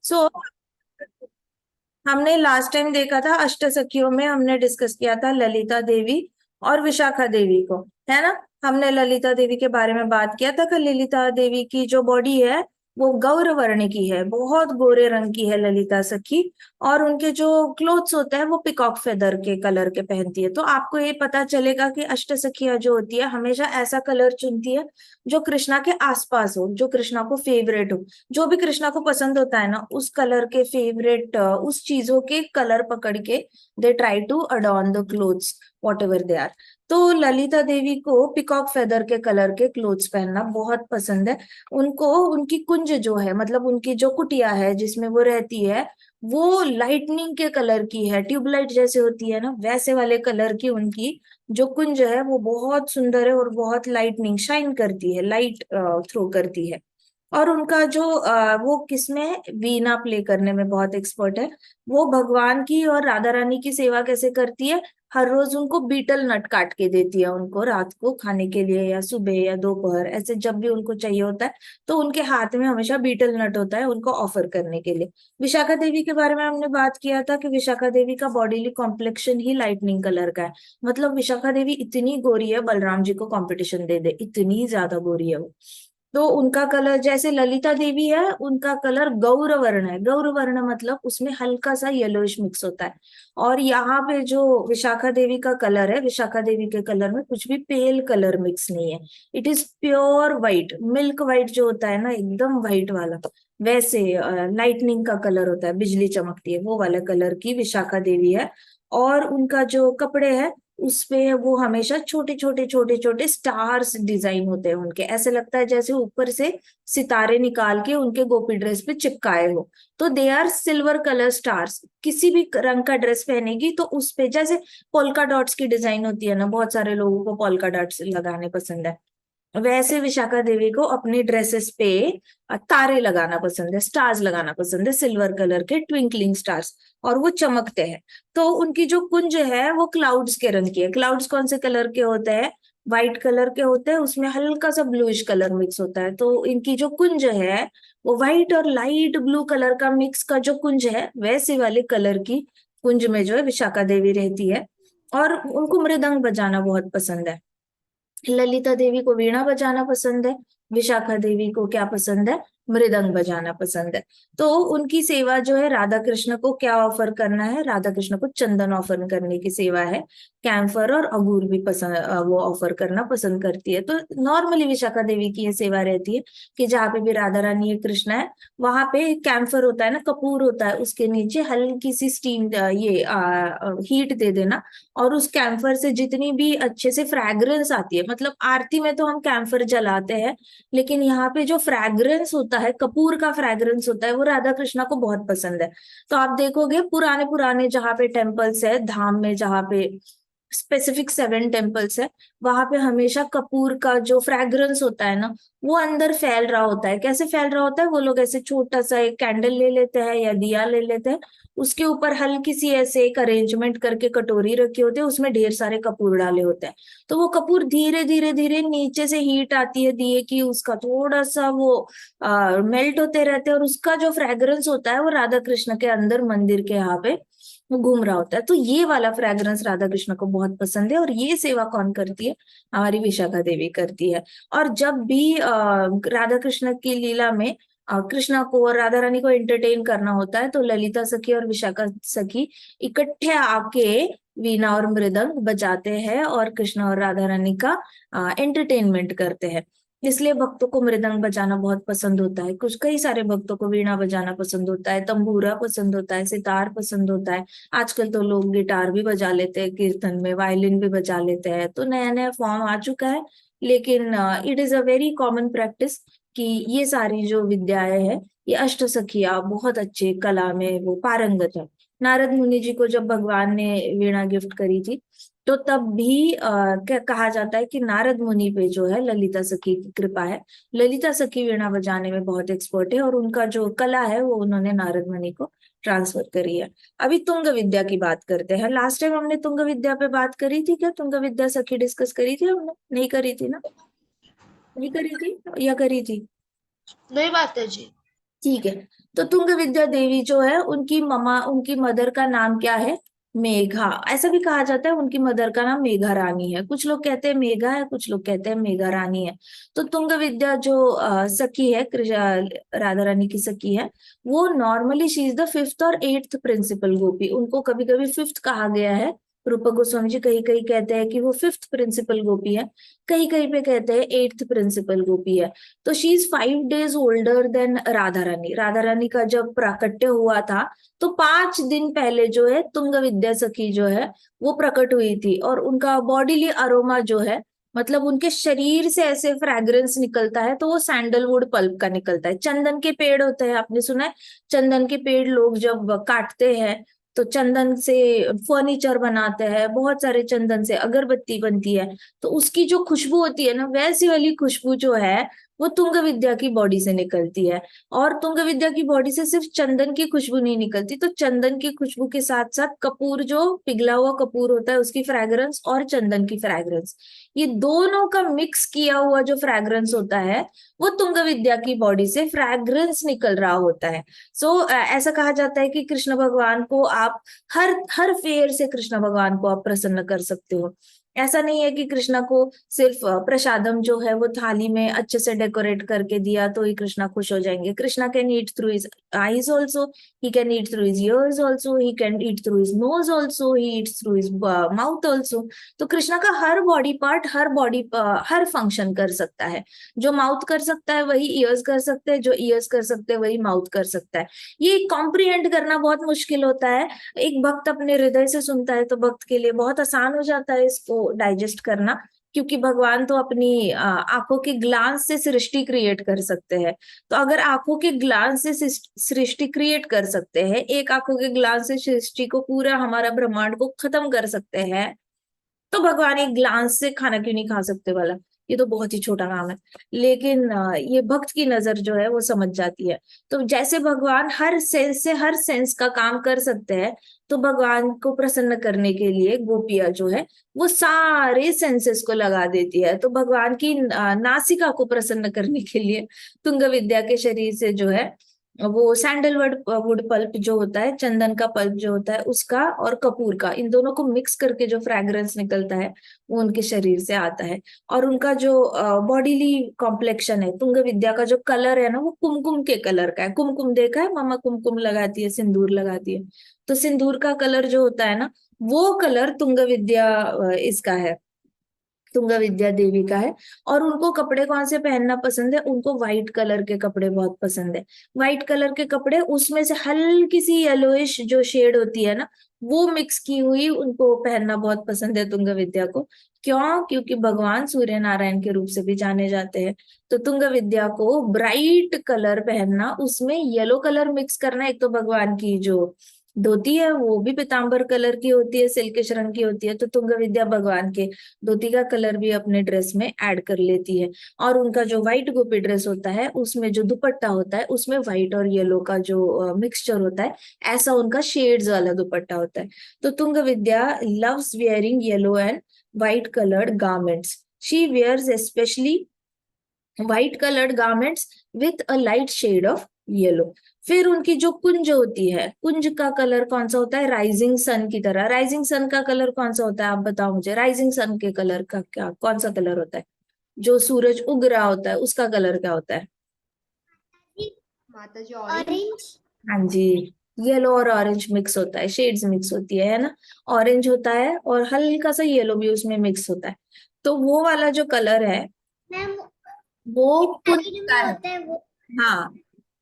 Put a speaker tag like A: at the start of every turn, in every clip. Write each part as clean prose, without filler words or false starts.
A: सो हमने last time देखा था अष्टसखियों में, हमने डिस्कस किया था ललिता देवी और विशाखा देवी को, है ना। हमने ललिता देवी के बारे में बात किया था कि ललिता देवी की जो बॉडी है वो गौर वर्ण की है, बहुत गोरे रंग की है ललिता सखी। और उनके जो क्लोथ्स होते हैं वो पिकॉक फेदर के कलर के पहनती है। तो आपको ये पता चलेगा कि अष्टसखिया जो होती है हमेशा ऐसा कलर चुनती है जो कृष्णा के आसपास हो, जो कृष्णा को फेवरेट हो। जो भी कृष्णा को पसंद होता है ना, उस कलर के फेवरेट, उस चीजों के कलर पकड़ के they try to adorn the clothes whatever they are. तो ललिता देवी को पिकॉक फेदर के कलर के क्लोथ्स पहनना बहुत पसंद है। उनको उनकी कुंज जो है, मतलब उनकी जो कुटिया है जिसमें वो रहती है, वो लाइटनिंग के कलर की है, ट्यूबलाइट जैसे होती है ना वैसे वाले कलर की उनकी जो कुंज है वो बहुत सुंदर है और बहुत लाइटनिंग शाइन करती है, लाइट थ्रो करती है। और उनका जो वो किसमें है, वीणा प्ले करने में बहुत एक्सपर्ट है। वो भगवान की और राधा रानी की सेवा कैसे करती है, हर रोज उनको बीटल नट काट के देती है उनको रात को खाने के लिए, या सुबह या दोपहर, ऐसे जब भी उनको चाहिए होता है तो उनके हाथ में हमेशा बीटल नट होता है उनको ऑफर करने के लिए। विशाखा देवी के बारे में हमने बात किया था कि विशाखा देवी का बॉडीली कॉम्प्लेक्शन ही लाइटनिंग कलर का है। मतलब विशाखा देवी इतनी गोरी है, बलराम जी को कंपटीशन दे दे, इतनी ज्यादा गोरी है वो। तो उनका कलर जैसे ललिता देवी है, उनका कलर गौर वर्ण है। गौर वर्ण मतलब उसमें हल्का सा येलोइश मिक्स होता है। और यहाँ पे जो विशाखा देवी का कलर है, विशाखा देवी के कलर में कुछ भी पेल कलर मिक्स नहीं है। It is pure white, milk white जो होता है ना, एकदम व्हाइट वाला। वैसे लाइटनिंग का कलर होता है, बिजली चमकती है वो वाला कलर की विशाखा देवी है। और उनका जो कपड़े है उसपे वो हमेशा छोटे छोटे छोटे छोटे स्टार्स डिजाइन होते हैं उनके, ऐसे लगता है जैसे ऊपर से सितारे निकाल के उनके गोपी ड्रेस पे चिपकाए हो। तो they are silver colour stars. किसी भी रंग का ड्रेस पहनेगी तो उस पे जैसे पोल्का डॉट्स की डिजाइन होती है ना, बहुत सारे लोगों को पोल्का डॉट्स लगाने पसंद है, वैसे विशाखा देवी को अपनी ड्रेसेस पे तारे लगाना पसंद है, स्टार्स लगाना पसंद है, सिल्वर कलर के ट्विंकलिंग स्टार्स। और वो चमकते हैं। तो उनकी जो कुंज है वो क्लाउड्स के रंग की है। क्लाउड्स कौन से कलर के होते हैं, व्हाइट कलर के होते हैं, उसमें हल्का सा ब्लूइश कलर मिक्स होता है। तो इनकी जो कुंज है वो व्हाइट और लाइट ब्लू कलर का मिक्स का जो कुंज है, वैसे वाले कलर की कुंज में जो है विशाखा देवी रहती है। और उनको मृदंग बजाना बहुत पसंद है। ललिता देवी को वीणा बजाना पसंद है, विशाखा देवी को क्या पसंद है, मृदंग बजाना पसंद है। तो उनकी सेवा जो है, राधा कृष्ण को क्या ऑफर करना है, राधा कृष्ण को चंदन ऑफर करने की सेवा है। कैम्फर और अगूर भी पसंद, वो ऑफर करना पसंद करती है। तो नॉर्मली विशाखा देवी की ये सेवा रहती है कि जहाँ पे भी राधा रानी या कृष्ण है वहां पे कैम्फर होता है ना, कपूर होता है, उसके नीचे हल्की सी स्टीम, ये हीट दे देना। और उस कैम्फर से जितनी भी अच्छे से फ्रैग्रेंस आती है, मतलब आरती में तो हम कैम्फर जलाते हैं, लेकिन यहाँ पे जो फ्रैग्रेंस होता है, कपूर का फ्रैग्रेंस होता है, वो राधा कृष्णा को बहुत पसंद है। तो आप देखोगे पुराने पुराने जहाँ पे टेम्पल्स है, धाम में जहाँ पे स्पेसिफिक 7 टेम्पल्स है, वहां पे हमेशा कपूर का जो फ्रैग्रेंस होता है ना, वो अंदर फैल रहा होता है। कैसे फैल रहा होता है, वो लोग ऐसे छोटा सा एक कैंडल ले लेते हैं या दिया ले लेते हैं, उसके ऊपर हल्की सी ऐसे एक अरेंजमेंट करके कटोरी रखी होती है, उसमें ढेर सारे कपूर डाले होते हैं। तो वो कपूर धीरे धीरे धीरे नीचे से हीट आती है दिए की, उसका थोड़ा सा वो मेल्ट होते रहते हैं, और उसका जो फ्रेग्रेंस होता है वो राधा कृष्ण के अंदर मंदिर के यहाँ पे वो घूम रहा होता है। तो ये वाला फ्रेग्रेंस राधा कृष्ण को बहुत पसंद है। और ये सेवा कौन करती है, हमारी विशाखा देवी करती है। और जब भी राधा कृष्ण की लीला में कृष्णा को और राधा रानी को एंटरटेन करना होता है तो ललिता सखी और विशाखा सखी इकट्ठे आके वीणा और मृदंग बजाते हैं और कृष्णा और राधा रानी का एंटरटेनमेंट करते हैं। इसलिए भक्तों को मृदंग बजाना बहुत पसंद होता है, कुछ कई सारे भक्तों को वीणा बजाना पसंद होता है, तंबूरा पसंद होता है, सितार पसंद होता है। आजकल तो लोग गिटार भी बजा लेते हैं, कीर्तन में वायलिन भी बजा लेते हैं, तो नया नया फॉर्म आ चुका है। लेकिन it is a very common practice कि ये सारी जो विद्याएं हैं, ये अष्ट सखियां बहुत अच्छे कला में वो पारंगत है। नारद मुनि जी को जब भगवान ने वीणा गिफ्ट करी थी, तो तब भी क्या कहा जाता है कि नारद मुनि पे जो है ललिता सखी की कृपा है। ललिता सखी वीणा बजाने में बहुत एक्सपर्ट है और उनका जो कला है वो उन्होंने नारद मुनि को ट्रांसफर करी है। अभी तुंग विद्या की बात करते हैं। लास्ट टाइम हमने तुंग विद्या पे बात करी थी क्या, तुंग विद्या सखी डिस्कस करी थी हमने, नहीं करी थी ना? नहीं करी थी या करी थी?
B: नहीं बात है जी।
A: ठीक है। तो तुंग विद्या देवी जो है, उनकी ममा, उनकी मदर का नाम क्या है? मेघा। ऐसा भी कहा जाता है उनकी मदर का नाम मेघा रानी है। कुछ लोग कहते हैं मेघा है, कुछ लोग कहते हैं मेघा रानी है। तो तुंग विद्या जो सखी है, राधा रानी की सखी है, वो normally she is the fifth और एट्थ प्रिंसिपल गोपी। उनको कभी कभी फिफ्थ कहा गया है। रूपा गोस्वामी जी कहीं कहीं कहते हैं कि वो फिफ्थ प्रिंसिपल गोपी है, कहीं कहीं पे कहते हैं एट्थ प्रिंसिपल गोपी है। तो she is 5 days older than Radha Rani. Radha Rani का जब प्राकट्य हुआ था, तो 5 दिन पहले जो है तुंग विद्या सखी जो है वो प्रकट हुई थी। और उनका बॉडीली अरोमा जो है, मतलब उनके शरीर से ऐसे फ्रेग्रेंस निकलता है, तो वो सैंडलवुड पल्प का निकलता है। चंदन के पेड़ होते हैं, आपने सुना है? चंदन के पेड़ लोग जब काटते हैं तो चंदन से फर्नीचर बनाते हैं, बहुत सारे चंदन से अगरबत्ती बनती है। तो उसकी जो खुशबू होती है ना, वैसी वाली खुशबू जो है वो तुंग विद्या की बॉडी से निकलती है। और तुंग विद्या की बॉडी से सिर्फ चंदन की खुशबू नहीं निकलती, तो चंदन की खुशबू के साथ साथ कपूर, जो पिघला हुआ कपूर होता है, उसकी फ्रेग्रेंस और चंदन की फ्रेग्रेंस, ये दोनों का मिक्स किया हुआ जो फ्रेग्रेंस होता है, वो तुंग विद्या की बॉडी से फ्रेग्रेंस निकल रहा होता है। सो ऐसा कहा जाता है कि कृष्ण भगवान को आप हर हर फेयर से कृष्ण भगवान को आप प्रसन्न कर सकते हो। ऐसा नहीं है कि कृष्णा को सिर्फ प्रसादम जो है वो थाली में अच्छे से डेकोरेट करके दिया तो ही कृष्णा खुश हो जाएंगे। Krishna can eat through his eyes also, he can eat through his years also, he can eat through his nose also, he eats through his mouth also. तो कृष्णा का हर बॉडी पार्ट, हर फंक्शन कर सकता है। जो माउथ कर सकता है वही ईयर्स कर सकते हैं, जो ईयर्स कर सकते हैं वही माउथ कर सकता है। ये कॉम्प्रिहेंड करना बहुत मुश्किल होता है। एक भक्त अपने हृदय से सुनता है तो भक्त के लिए बहुत आसान हो जाता है इसको डाइजेस्ट करना, क्योंकि भगवान तो अपनी आंखों के ग्लांस से सृष्टि क्रिएट कर सकते हैं। तो अगर आंखों के ग्लांस से सृष्टि क्रिएट कर सकते हैं, एक आंखों के ग्लांस से सृष्टि को, पूरा हमारा ब्रह्मांड को खत्म कर सकते हैं, तो भगवान एक ग्लांस से खाना क्यों नहीं खा सकते वाला? ये तो बहुत ही छोटा काम है। लेकिन ये भक्त की नजर जो है वो समझ जाती है। तो जैसे भगवान हर सेंस से हर सेंस का काम कर सकते हैं, तो भगवान को प्रसन्न करने के लिए गोपिया जो है वो सारे सेंसेस को लगा देती है। तो भगवान की नासिका को प्रसन्न करने के लिए तुंग विद्या के शरीर से जो है वो सैंडलवुड वुड पल्प जो होता है, चंदन का पल्प जो होता है उसका, और कपूर का, इन दोनों को मिक्स करके जो फ्रेग्रेंस निकलता है वो उनके शरीर से आता है। और उनका जो बॉडीली कॉम्प्लेक्शन है, तुंग विद्या का जो कलर है ना, वो कुमकुम के कलर का है। कुमकुम देखा है? मामा कुमकुम लगाती है, सिंदूर लगाती है। तो सिंदूर का कलर जो होता है ना, वो कलर तुंग विद्या इसका है, तुंग विद्या देवी का है। और उनको कपड़े कौन से पहनना पसंद है? उनको व्हाइट कलर के कपड़े बहुत पसंद है। व्हाइट कलर के कपड़े, उसमें से हल्की सी येलोइश जो शेड होती है ना, वो मिक्स की हुई उनको पहनना बहुत पसंद है तुंग विद्या को। क्यों? क्योंकि भगवान सूर्य नारायण के रूप से भी जाने जाते हैं। तो तुंग विद्या को ब्राइट कलर पहनना, उसमें येलो कलर मिक्स करना, एक तो भगवान की जो धोती है वो भी पीताम्बर कलर की होती है, सिल्किश रंग की होती है, तो तुंग विद्या भगवान के धोती का कलर भी अपने ड्रेस में ऐड कर लेती है। और उनका जो व्हाइट गोपी ड्रेस होता है, उसमें जो दुपट्टा होता है, उसमें व्हाइट और येलो का जो मिक्सचर होता है, ऐसा उनका शेड्स वाला दुपट्टा होता है। तो तुंग Vidya loves wearing yellow and white coloured garments. She wears specially white coloured garments with a light shade of yellow. फिर उनकी जो कुंज होती है, कुंज का कलर कौन सा होता है? राइजिंग सन की तरह। राइजिंग सन का कलर कौन सा होता है? आप बताओ मुझे, राइजिंग सन के कलर का क्या, कौन सा कलर होता है? जो सूरज उग रहा होता है उसका कलर क्या होता है?
B: माता जी ऑरेंज।
A: हाँ जी, येलो और ऑरेंज मिक्स होता है, शेड्स मिक्स होती है ना। ऑरेंज होता है और हल्का सा येलो भी उसमें मिक्स होता है। तो वो वाला जो कलर है
B: मैम
A: वो कुंज
B: साइड
A: का
B: में
A: है।
B: होता है वो।
A: हाँ,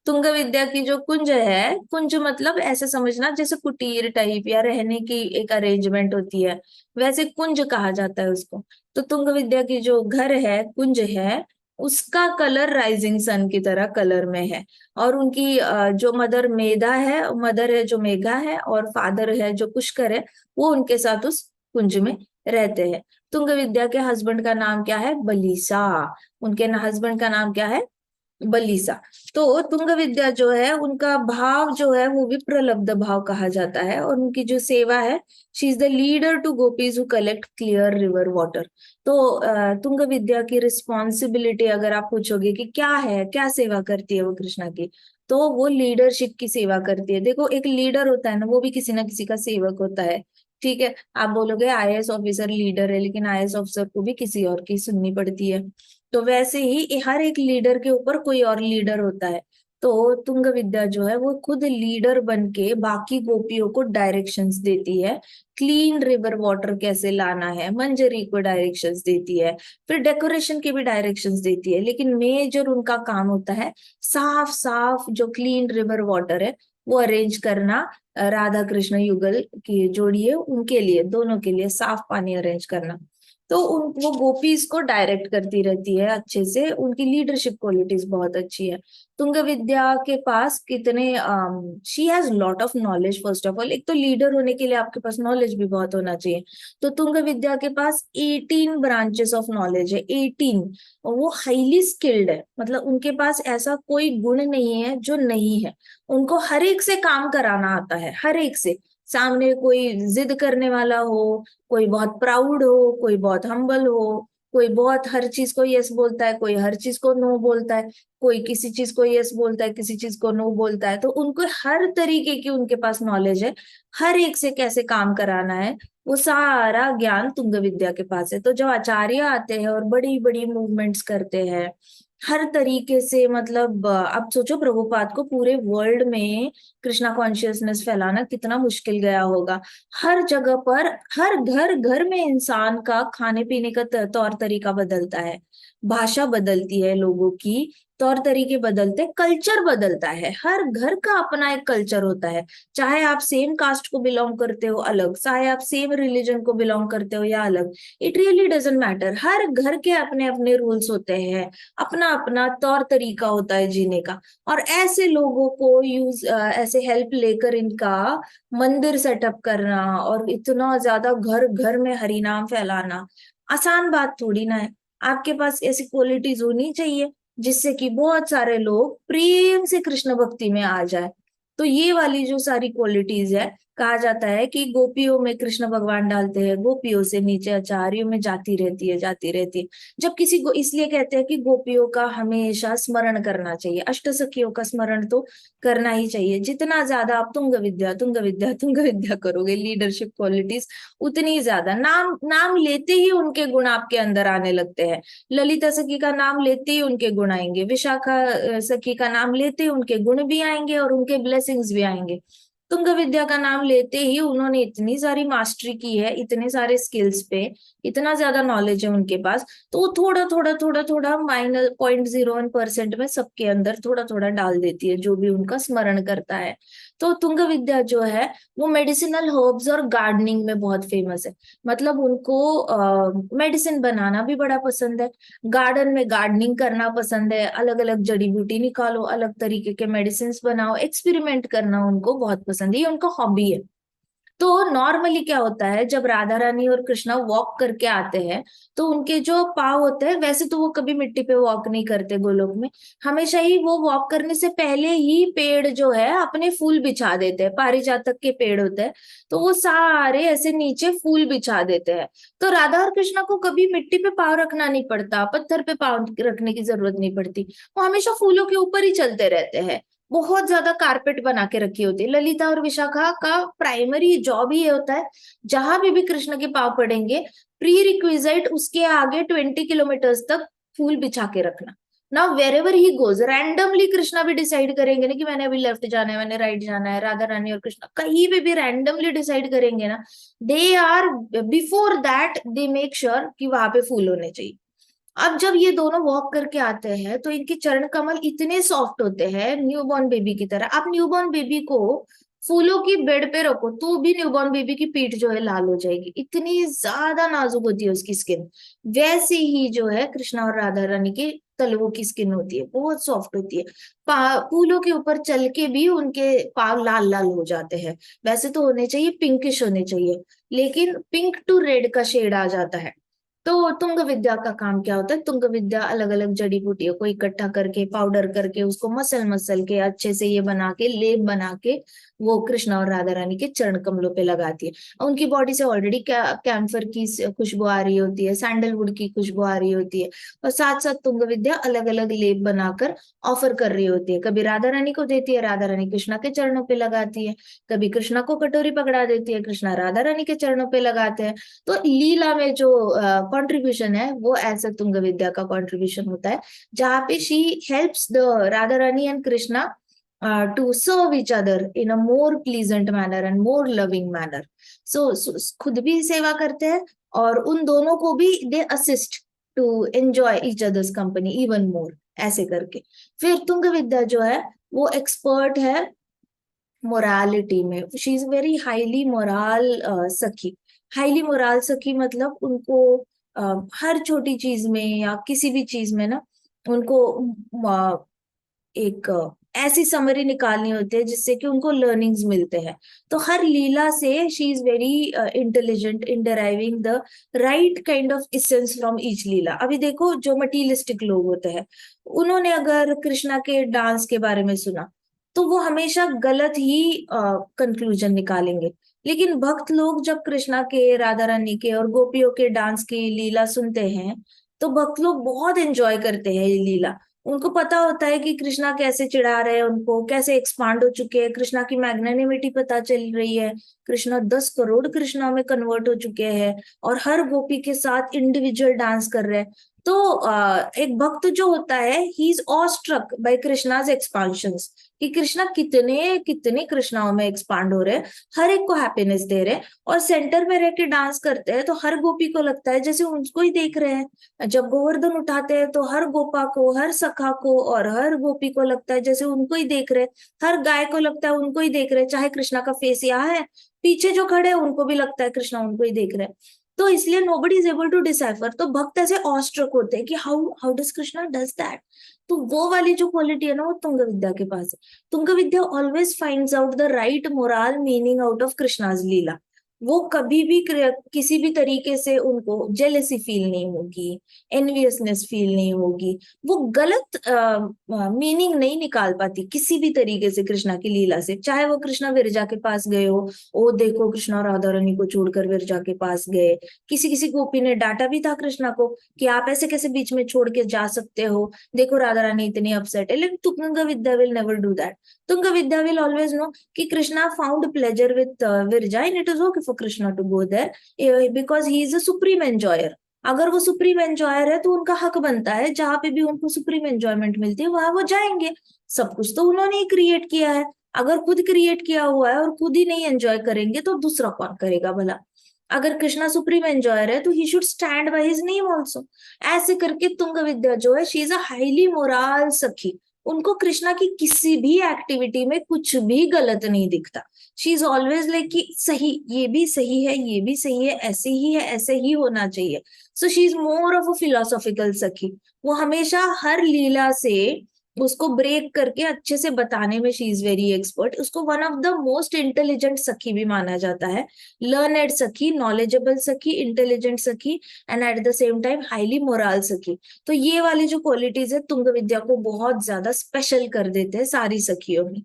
A: तुंग विद्या की जो कुंज है, कुंज मतलब ऐसे समझना जैसे कुटीर टाइप या रहने की एक अरेंजमेंट होती है, वैसे कुंज कहा जाता है उसको। तो तुंग विद्या की जो घर है, कुंज है, उसका कलर राइजिंग सन की तरह कलर में है। और उनकी जो मदर मेधा है, मदर है जो मेघा है, और फादर है जो पुष्कर है, वो उनके साथ उस कुंज में रहते हैं। तुंग विद्या के हस्बैंड का नाम क्या है? बलीसा। उनके हस्बैंड का नाम क्या है? बलीसा। तो तुंग विद्या जो है, उनका भाव जो है वो विप्रलब्ध भाव कहा जाता है। और उनकी जो सेवा है, she is the leader to gopis who collect clear river water. तो तुंग विद्या की रिस्पॉन्सिबिलिटी अगर आप पूछोगे कि क्या है, क्या सेवा करती है वो कृष्णा की, तो वो लीडरशिप की सेवा करती है। देखो एक लीडर होता है ना, वो भी किसी ना किसी का सेवक होता है। ठीक है, आप बोलोगे आईएएस ऑफिसर लीडर है, लेकिन आईएएस ऑफिसर को भी किसी और की सुननी पड़ती है। तो वैसे ही हर एक लीडर के ऊपर कोई और लीडर होता है। तो तुंग विद्या जो है वो खुद लीडर बन के बाकी गोपियों को डायरेक्शंस देती है। क्लीन रिवर वाटर कैसे लाना है, मंजरी को डायरेक्शंस देती है, फिर डेकोरेशन की भी डायरेक्शंस देती है। लेकिन मेजर उनका काम होता है साफ साफ जो क्लीन रिवर वाटर है वो अरेंज करना। राधा कृष्ण युगल की जोड़ी है उनके लिए, दोनों के लिए साफ पानी अरेंज करना। तो वो गोपीज को डायरेक्ट करती रहती है अच्छे से, उनकी लीडरशिप क्वालिटीज बहुत अच्छी है। तुंग विद्या के पास कितने she has lot of knowledge. First of all, एक तो लीडर होने के लिए आपके पास नॉलेज भी बहुत होना चाहिए। तो तुंग विद्या के पास 18 ब्रांचेस ऑफ नॉलेज है, 18। और वो हाईली स्किल्ड है, मतलब उनके पास ऐसा कोई गुण नहीं है जो नहीं है। उनको हर एक से काम कराना आता है, हर एक से। सामने कोई जिद करने वाला हो, कोई बहुत प्राउड हो, कोई बहुत हम्बल हो, कोई बहुत हर चीज को यस बोलता है, कोई हर चीज को नो बोलता है, कोई किसी चीज को यस बोलता है, किसी चीज को नो बोलता है। तो उनको हर तरीके की उनके पास नॉलेज है, हर एक से कैसे काम कराना है वो सारा ज्ञान तुंग विद्या के पास है। तो जब आचार्य आते हैं और बड़ी बड़ी मूवमेंट्स करते हैं हर तरीके से, मतलब अब सोचो प्रभुपाद को पूरे वर्ल्ड में कृष्णा कॉन्शियसनेस फैलाना कितना मुश्किल गया होगा। हर जगह पर, हर घर घर में इंसान का खाने पीने का तौर तरीका बदलता है, भाषा बदलती है लोगों की, तौर तरीके बदलते, कल्चर बदलता है। हर घर का अपना एक कल्चर होता है। चाहे आप सेम कास्ट को बिलोंग करते हो अलग, चाहे आप सेम रिलीजन को बिलोंग करते हो या अलग, इट रियली डजेंट मैटर। हर घर के अपने अपने रूल्स होते हैं, अपना अपना तौर तरीका होता है जीने का। और ऐसे लोगों को ऐसे हेल्प लेकर इनका मंदिर सेटअप करना और इतना ज्यादा घर घर में हरि नाम फैलाना आसान बात थोड़ी ना है। आपके पास ऐसी क्वालिटीज होनी चाहिए जिससे कि बहुत सारे लोग प्रेम से कृष्ण भक्ति में आ जाए। तो ये वाली जो सारी क्वालिटीज है, कहा जाता है कि गोपियों में कृष्ण भगवान डालते हैं, गोपियों से नीचे आचार्यों में जाती रहती है, जाती रहती है। जब किसी को, इसलिए कहते हैं कि गोपियों का हमेशा स्मरण करना चाहिए, अष्टसखियों का स्मरण तो करना ही चाहिए। जितना ज्यादा आप तुंग विद्या तुंग विद्या तुंग विद्या करोगे, लीडरशिप क्वालिटीज उतनी ज्यादा, नाम नाम लेते ही उनके गुण आपके अंदर आने लगते हैं। ललिता सखी का नाम लेते ही उनके गुण आएंगे, विशाखा सखी का नाम लेते ही उनके गुण भी आएंगे और उनके ब्लेसिंग्स भी आएंगे। तुंग विद्या का नाम लेते ही उन्होंने इतनी सारी मास्टरी की है, इतने सारे स्किल्स पे, इतना ज्यादा नॉलेज है उनके पास। तो वो थोड़ा थोड़ा थोड़ा थोड़ा -0.01% में सबके अंदर थोड़ा थोड़ा डाल देती है, जो भी उनका स्मरण करता है। तो तुंग विद्या जो है वो मेडिसिनल हर्ब्स और गार्डनिंग में बहुत फेमस है। मतलब उनको मेडिसिन बनाना भी बड़ा पसंद है, गार्डन में गार्डनिंग करना पसंद है, अलग अलग जड़ी बूटी निकालो, अलग तरीके के मेडिसिन बनाओ, एक्सपेरिमेंट करना उनको बहुत पसंद है, ये उनका हॉबी है। तो नॉर्मली क्या होता है, जब राधा रानी और कृष्णा वॉक करके आते हैं तो उनके जो पाँव होते हैं, वैसे तो वो कभी मिट्टी पे वॉक नहीं करते गोलोक में, हमेशा ही वो वॉक करने से पहले ही पेड़ जो है अपने फूल बिछा देते हैं। पारिजातक के पेड़ होते हैं तो वो सारे ऐसे नीचे फूल बिछा देते हैं। तो राधा और कृष्णा को कभी मिट्टी पे पाँव रखना नहीं पड़ता, पत्थर पे पाँव रखने की जरूरत नहीं पड़ती, वो हमेशा फूलों के ऊपर ही चलते रहते हैं। बहुत ज्यादा कारपेट बना के रखी होती है। ललिता और विशाखा का प्राइमरी जॉब ही ये होता है, जहां भी कृष्ण के पांव पड़ेंगे, प्री रिक्विजिट उसके आगे 20 किलोमीटर्स तक फूल बिछा के रखना। ना wherever he goes, randomly Krishna भी डिसाइड करेंगे ना कि मैंने अभी लेफ्ट जाना है, मैंने राइट जाना है, राधा रानी और कृष्णा कहीं पे भी रैंडमली डिसाइड करेंगे ना, they are before that they make sure कि वहां पे फूल होने चाहिए। अब जब ये दोनों वॉक करके आते हैं तो इनके चरण कमल इतने सॉफ्ट होते हैं, न्यूबॉर्न बेबी की तरह। आप न्यूबॉर्न बेबी को फूलों की बेड पे रखो तो भी न्यूबॉर्न बेबी की पीठ जो है लाल हो जाएगी, इतनी ज्यादा नाजुक होती है उसकी स्किन। वैसे ही जो है कृष्णा और राधा रानी के तलवों की स्किन होती है, बहुत सॉफ्ट होती है। फूलों के ऊपर चल के भी उनके पाँव लाल लाल हो जाते हैं। वैसे तो होने चाहिए पिंकिश होने चाहिए, लेकिन पिंक टू रेड का शेड आ जाता है। तो तुंग विद्या का काम क्या होता है? तुंग विद्या अलग अलग जड़ी बूटियों को इकट्ठा करके, पाउडर करके, उसको मसल मसल के अच्छे से ये बना के, लेप बना के, वो कृष्णा और राधा रानी के चरण कमलों पे लगाती है। और उनकी बॉडी से ऑलरेडी कैम्फर की खुशबू आ रही होती है, सैंडलवुड की खुशबू आ रही होती है, और साथ साथ तुंग विद्या अलग अलग लेप बनाकर ऑफर कर रही होती है। कभी राधा रानी को देती है, राधा रानी कृष्णा के चरणों पे लगाती है। कभी कृष्णा को कटोरी पकड़ा देती है, कृष्णा राधा रानी के चरणों पे लगाते हैं। तो लीला में जो कंट्रीब्यूशन है वो ऐसा तुंग विद्या का कंट्रीब्यूशन होता है, जहाँ पे she helps the Radha Rani and Krishna to serve each other in a more pleasant manner and more loving manner. So खुद भी सेवा करते हैं, और उन दोनों को भी they assist to enjoy each others company even more, ऐसे करके। फिर तुंग विद्या जो है वो एक्सपर्ट है मोरालिटी में। She is very highly moral सखी। हाईली मोरल सखी मतलब उनको हर छोटी चीज में या किसी भी चीज में ना, उनको एक ऐसी समरी निकालनी होती है जिससे कि उनको लर्निंग्स मिलते हैं। तो हर लीला से she is very intelligent in driving the right kind of essence from each leela. अभी देखो, जो मटीरियलिस्टिक लोग होते हैं, उन्होंने अगर कृष्णा के डांस के बारे में सुना तो वो हमेशा गलत ही कंक्लूजन निकालेंगे। लेकिन भक्त लोग जब कृष्णा के, राधा रानी के और गोपियों के डांस की लीला सुनते हैं, तो भक्त लोग बहुत एंजॉय करते हैं ये लीला। उनको पता होता है कि कृष्णा कैसे चिढ़ा रहे हैं उनको, कैसे एक्सपांड हो चुके हैं, कृष्णा की मैग्नानिमिटी पता चल रही है। कृष्णा 10 करोड़ कृष्णा में कन्वर्ट हो चुके हैं, और हर गोपी के साथ इंडिविजुअल डांस कर रहे हैं। तो एक भक्त जो होता है, he is awe struck by Krishna's expansions, कि कृष्णा कितने कितने कृष्णाओं में एक्सपांड हो रहे हैं, हर एक को हैप्पीनेस दे रहे हैं, और सेंटर में रह के डांस करते हैं तो हर गोपी को लगता है जैसे उनको ही देख रहे हैं। जब गोवर्धन उठाते हैं तो हर गोपा को, हर सखा को और हर गोपी को लगता है जैसे उनको ही देख रहे हैं। हर गाय को लगता है उनको ही देख रहे हैं, चाहे कृष्णा का फेस यहाँ है, पीछे जो खड़े हैं उनको भी लगता है कृष्णा उनको ही देख रहे हैं। तो इसलिए nobody is able to decipher. तो भक्त ऐसे ऑस्ट्रक होते हैं कि how how does Krishna does that. तो वो वाली जो क्वालिटी है ना, वो तुंग विद्या के पास है। Tung Vidya always finds out the right moral meaning out of Krishna's leela. वो कभी भी किसी भी तरीके से उनको जेलेसी फील नहीं होगी, एनवियसनेस फील नहीं होगी। वो गलत मीनिंग नहीं निकाल पाती किसी भी तरीके से कृष्णा की लीला से। चाहे वो कृष्णा विरजा के पास गए हो, ओ देखो कृष्णा राधा रानी को छोड़कर विरजा के पास गए। किसी किसी गोपी ने डांटा भी था कृष्णा को कि आप ऐसे कैसे बीच में छोड़ के जा सकते हो, देखो राधा रानी इतनी अपसेट है। लेकिन Tung Vidya will never do that. Tung Vidya will always know कि Krishna found pleasure with Viraja, and it is okay for Krishna to go there because he is a supreme enjoyer. अगर वो सुप्रीम एंजॉयर है तो उनका हक बनता है, जहां पे भी उनको सुप्रीम एंजॉयमेंट मिलती है वहां वो जाएंगे। सब कुछ तो उन्होंने ही क्रिएट किया है। अगर खुद क्रिएट किया हुआ है और खुद ही नहीं एंजॉय करेंगे तो दूसरा कौन करेगा भला? अगर कृष्णा सुप्रीम एंजॉयर है तो he should stand by his name also. ऐसे करके तुंग विद्या जो है, she is a highly moral सखी। उनको कृष्णा की किसी भी एक्टिविटी में कुछ भी गलत नहीं दिखता। शी इज ऑलवेज लाइक कि सही, ये भी सही है, ये भी सही है, ऐसे ही है, ऐसे ही होना चाहिए। So she is more of a philosophical सखी। वो हमेशा हर लीला से उसको ब्रेक करके अच्छे से बताने में शी इज वेरी एक्सपर्ट। उसको one of the most intelligent सखी भी माना जाता है। लर्नेड सखी, नॉलेजेबल सखी, इंटेलिजेंट सखी, and at the same time highly moral सखी। तो ये वाली जो क्वालिटीज है तुंग विद्या को बहुत ज्यादा स्पेशल कर देते हैं सारी सखियों में।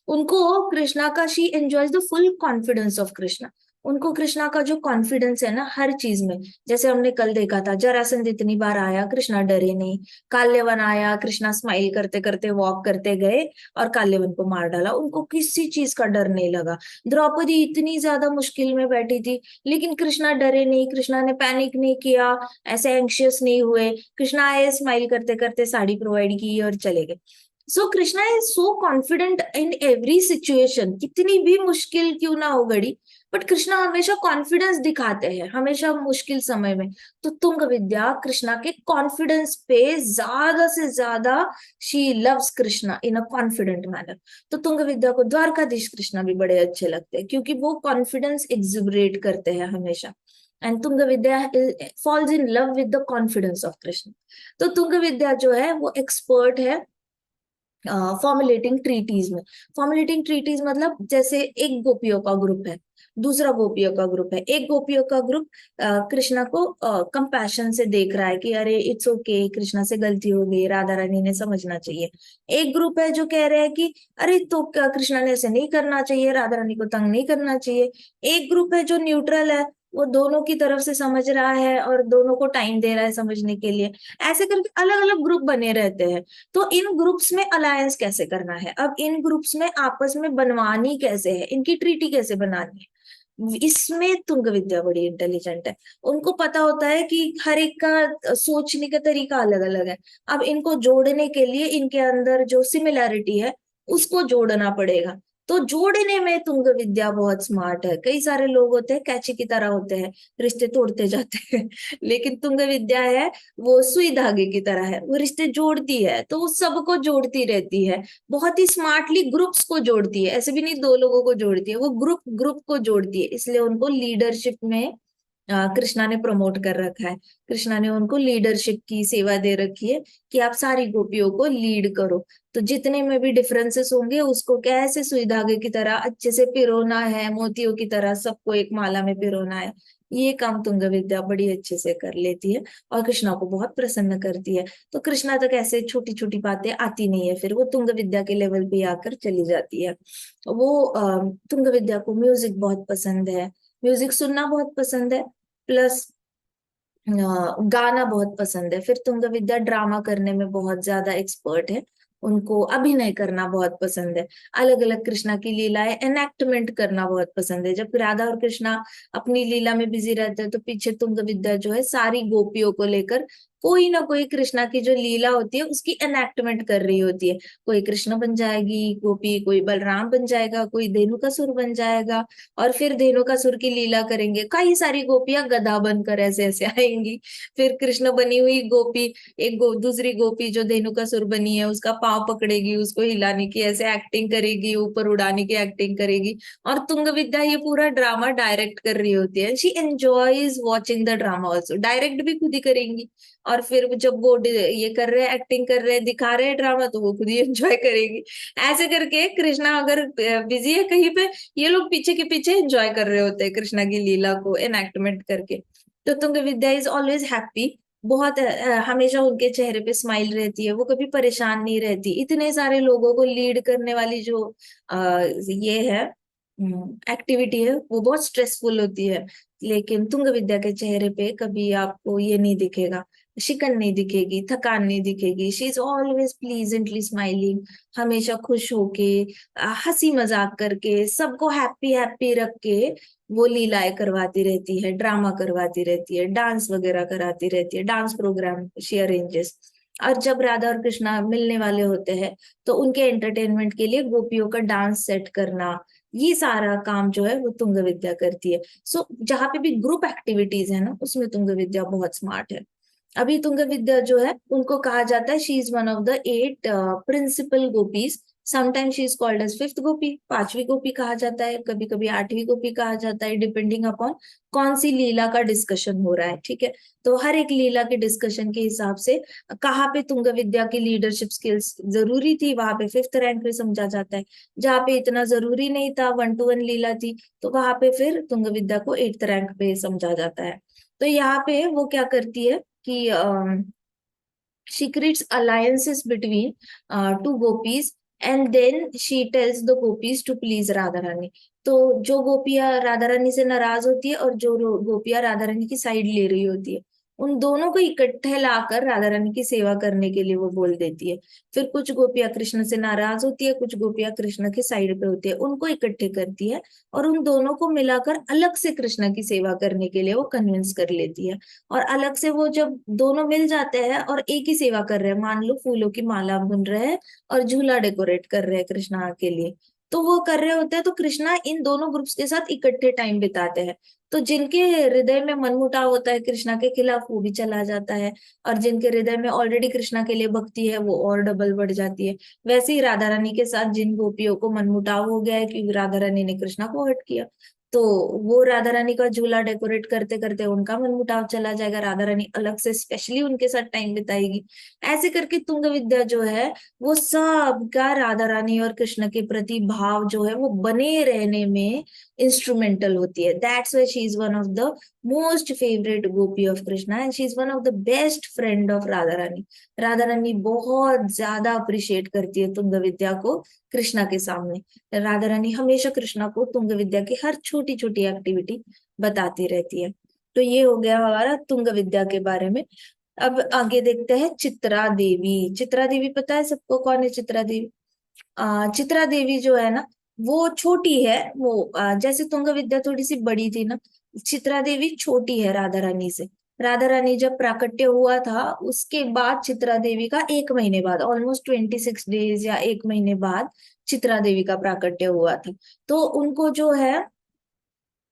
A: उनको कृष्णा का, she enjoys the full confidence of Krishna. उनको कृष्णा का जो कॉन्फिडेंस है ना हर चीज में, जैसे हमने कल देखा था, जरासंध इतनी बार आया कृष्णा डरे नहीं। काल्यवन आया, कृष्णा स्माइल करते करते वॉक करते गए और काल्यवन को मार डाला, उनको किसी चीज का डर नहीं लगा। द्रौपदी इतनी ज्यादा मुश्किल में बैठी थी, लेकिन कृष्णा डरे नहीं, कृष्णा ने पैनिक नहीं किया, ऐसे एंग्शियस नहीं हुए। कृष्णा आए, स्माइल करते करते साड़ी प्रोवाइड की और चले गए। So Krishna is so confident in every situation, कितनी भी मुश्किल क्यों ना हो घड़ी, बट कृष्णा हमेशा कॉन्फिडेंस दिखाते हैं, हमेशा मुश्किल समय में। तो तुंग विद्या कृष्णा के कॉन्फिडेंस पे ज्यादा से ज्यादा, she loves Krishna in a confident manner. तो तुंग विद्या को द्वारकाधीश कृष्णा भी बड़े अच्छे लगते हैं, क्योंकि वो कॉन्फिडेंस एग्जिबरेट करते हैं हमेशा। And Tung Vidya falls in love with the confidence of Krishna. तो तुंग विद्या जो है वो एक्सपर्ट है फॉर्मुलेटिंग ट्रीटीज में। फॉर्मुलेटिंग ट्रीटीज मतलब जैसे एक गोपियों का ग्रुप है, दूसरा गोपियों का ग्रुप है। एक गोपियों का ग्रुप कृष्णा को कंपैशन से देख रहा है कि अरे इट्स ओके, कृष्णा से गलती हो गई, राधा रानी ने समझना चाहिए। एक ग्रुप है जो कह रहे हैं कि अरे तो कृष्णा ने ऐसे नहीं करना चाहिए, राधा रानी को तंग नहीं करना चाहिए। एक ग्रुप है जो न्यूट्रल है, वो दोनों की तरफ से समझ रहा है और दोनों को टाइम दे रहा है समझने के लिए। ऐसे करके अलग अलग ग्रुप बने रहते हैं। तो इन ग्रुप्स में अलायंस कैसे करना है, अब इन ग्रुप्स में आपस में बनवानी कैसे है, इनकी ट्रीटी कैसे बनानी है, इसमें तुंग विद्या बड़ी इंटेलिजेंट है। उनको पता होता है कि हर एक का सोचने का तरीका अलग अलग है। अब इनको जोड़ने के लिए इनके अंदर जो सिमिलैरिटी है उसको जोड़ना पड़ेगा। तो जोड़ने में तुंग विद्या बहुत स्मार्ट है। कई सारे लोग होते हैं कैची की तरह होते हैं, रिश्ते तोड़ते जाते हैं लेकिन तुंग विद्या है वो सुई धागे की तरह है, वो रिश्ते जोड़ती है, तो वो सबको जोड़ती रहती है। बहुत ही स्मार्टली ग्रुप्स को जोड़ती है, ऐसे भी नहीं दो लोगों को जोड़ती है, वो ग्रुप ग्रुप को जोड़ती है। इसलिए उनको लीडरशिप में कृष्णा ने प्रमोट कर रखा है। कृष्णा ने उनको लीडरशिप की सेवा दे रखी है कि आप सारी गोपियों को लीड करो। तो जितने में भी डिफरेंसेस होंगे उसको कैसे सुई धागे की तरह अच्छे से पिरोना है, मोतियों की तरह सबको एक माला में पिरोना है। ये काम तुंग विद्या बड़ी अच्छे से कर लेती है और कृष्णा को बहुत प्रसन्न करती है। तो कृष्णा तक ऐसे छोटी छोटी बातें आती नहीं है, फिर वो तुंग विद्या के लेवल पे आकर चली जाती है। वो तुंग विद्या को म्यूजिक बहुत पसंद है, म्यूजिक सुनना बहुत पसंद है, प्लस गाना बहुत पसंद है। फिर तुंग विद्या ड्रामा करने में बहुत ज्यादा एक्सपर्ट है, उनको अभिनय करना बहुत पसंद है। अलग अलग कृष्णा की लीलाएं एनेक्टमेंट करना बहुत पसंद है। जब राधा और कृष्णा अपनी लीला में बिजी रहते हैं तो पीछे तुंग विद्या जो है सारी गोपियों को लेकर कोई ना कोई कृष्णा की जो लीला होती है उसकी एनेक्टमेंट कर रही होती है। कोई कृष्ण बन जाएगी गोपी, कोई बलराम बन जाएगा, कोई धेनुकासुर बन जाएगा, और फिर धेनुकासुर की लीला करेंगे। कई सारी गोपियां गधा बनकर ऐसे ऐसे आएंगी। फिर कृष्ण बनी हुई गोपी दूसरी गोपी जो धेनुकासुर बनी है उसका पांव पकड़ेगी, उसको हिलाने की ऐसे एक्टिंग करेगी, ऊपर उड़ाने की एक्टिंग करेगी। और तुंग विद्या ये पूरा ड्रामा डायरेक्ट कर रही होती है। She enjoys watching the drama also, direct भी खुद ही करेंगी। और फिर जब वो ये कर रहे हैं, एक्टिंग कर रहे हैं, दिखा रहे हैं ड्रामा, तो वो खुद ही एंजॉय करेगी। ऐसे करके कृष्णा अगर बिजी है कहीं पे, ये लोग पीछे के पीछे एंजॉय कर रहे होते हैं कृष्णा की लीला को एनैक्टमेंट करके। तो तुंग विद्या इज ऑलवेज हैप्पी, बहुत हमेशा उनके चेहरे पे स्माइल रहती है, वो कभी परेशान नहीं रहती। इतने सारे लोगों को लीड करने वाली जो ये है एक्टिविटी है वो बहुत स्ट्रेसफुल होती है। लेकिन तुंग विद्या के चेहरे पे कभी आपको ये नहीं दिखेगा, शिकन नहीं दिखेगी, थकान नहीं दिखेगी। She is always pleasantly smiling, हमेशा खुश होके हंसी मजाक करके सबको हैप्पी हैप्पी रख के वो लीलाएं करवाती रहती है, ड्रामा करवाती रहती है, डांस वगैरह कराती रहती है, डांस प्रोग्राम शी अरेंजेस। और जब राधा और कृष्णा मिलने वाले होते हैं तो उनके एंटरटेनमेंट के लिए गोपियों का डांस सेट करना, ये सारा काम जो है वो तुंग विद्या करती है। सो जहां पे भी ग्रुप एक्टिविटीज है ना उसमें तुंग विद्या बहुत स्मार्ट है। अभी तुंग विद्या जो है उनको कहा जाता है she is one of the 8 principal gopis. Sometime she is called as 5th gopi, 5वीं गोपी कहा जाता है, कभी कभी 8वीं गोपी कहा जाता है, डिपेंडिंग अपॉन कौन सी लीला का डिस्कशन हो रहा है। ठीक है, तो हर एक लीला के डिस्कशन के हिसाब से कहाँ पे तुंग विद्या की लीडरशिप स्किल्स जरूरी थी वहां पे 5th रैंक पे समझा जाता है। जहाँ पे इतना जरूरी नहीं था, 1-to-1 लीला थी, तो वहां पे फिर तुंग विद्या को 8th रैंक पे समझा जाता है। तो यहाँ पे वो क्या करती है कि she creates alliances between two gopis, and then she tells the gopis to please Radha Rani. तो जो गोपियां राधा रानी से नाराज होती है और जो गोपियां राधा रानी की साइड ले रही होती है, उन दोनों को इकट्ठे लाकर राधा रानी की सेवा करने के लिए वो बोल देती है। फिर कुछ गोपियां कृष्ण से नाराज होती है, कुछ गोपियां कृष्ण के साइड पे होती है, उनको इकट्ठे करती है और उन दोनों को मिलाकर अलग से कृष्ण की सेवा करने के लिए वो कन्विंस कर लेती है। और अलग से वो जब दोनों मिल जाते हैं और एक ही सेवा कर रहे हैं, मान लो फूलों की माला बुन रहे हैं और झूला डेकोरेट कर रहे हैं कृष्णा के लिए, तो वो कर रहे होते हैं, तो कृष्णा इन दोनों ग्रुप्स के साथ इकट्ठे टाइम बिताते हैं। तो जिनके हृदय में मनमुटाव होता है कृष्णा के खिलाफ, वो भी चला जाता है, और जिनके हृदय में ऑलरेडी कृष्णा के लिए भक्ति है वो और डबल बढ़ जाती है। वैसे ही राधा रानी के साथ जिन गोपियों को मनमुटाव हो गया है क्योंकि राधा रानी ने कृष्णा को हर्ट किया, तो वो राधा रानी का झूला डेकोरेट करते करते उनका मनमुटाव चला जाएगा, राधा रानी अलग से स्पेशली उनके साथ टाइम बिताएगी। ऐसे करके तुंग विद्या जो है वो सबका राधा रानी और कृष्ण के प्रति भाव जो है वो बने रहने में इंस्ट्रूमेंटल होती है। That's why she is one of the most favourite gopi of Krishna and she is one of the best friend of Radha Rani. Radha Rani बहुत ज्यादा अप्रिशिएट करती है तुंग विद्या को कृष्णा के सामने। राधा रानी हमेशा कृष्णा को तुंग विद्या की हर छोटी छोटी एक्टिविटी बताती रहती है। तो ये हो गया हमारा तुंग विद्या के बारे में। अब आगे देखते हैं चित्रा देवी। चित्रा देवी पता है सबको कौन है चित्रा देवी? चित्रा देवी जो है ना वो छोटी है, वो जैसे तुंग विद्या थोड़ी सी बड़ी थी ना, चित्रा देवी छोटी है राधा रानी से। राधा रानी जब प्राकट्य हुआ था उसके बाद चित्रा देवी का 1 महीने बाद, ऑलमोस्ट 26 डेज या 1 महीने बाद चित्रा देवी का प्राकट्य हुआ था। तो उनको जो है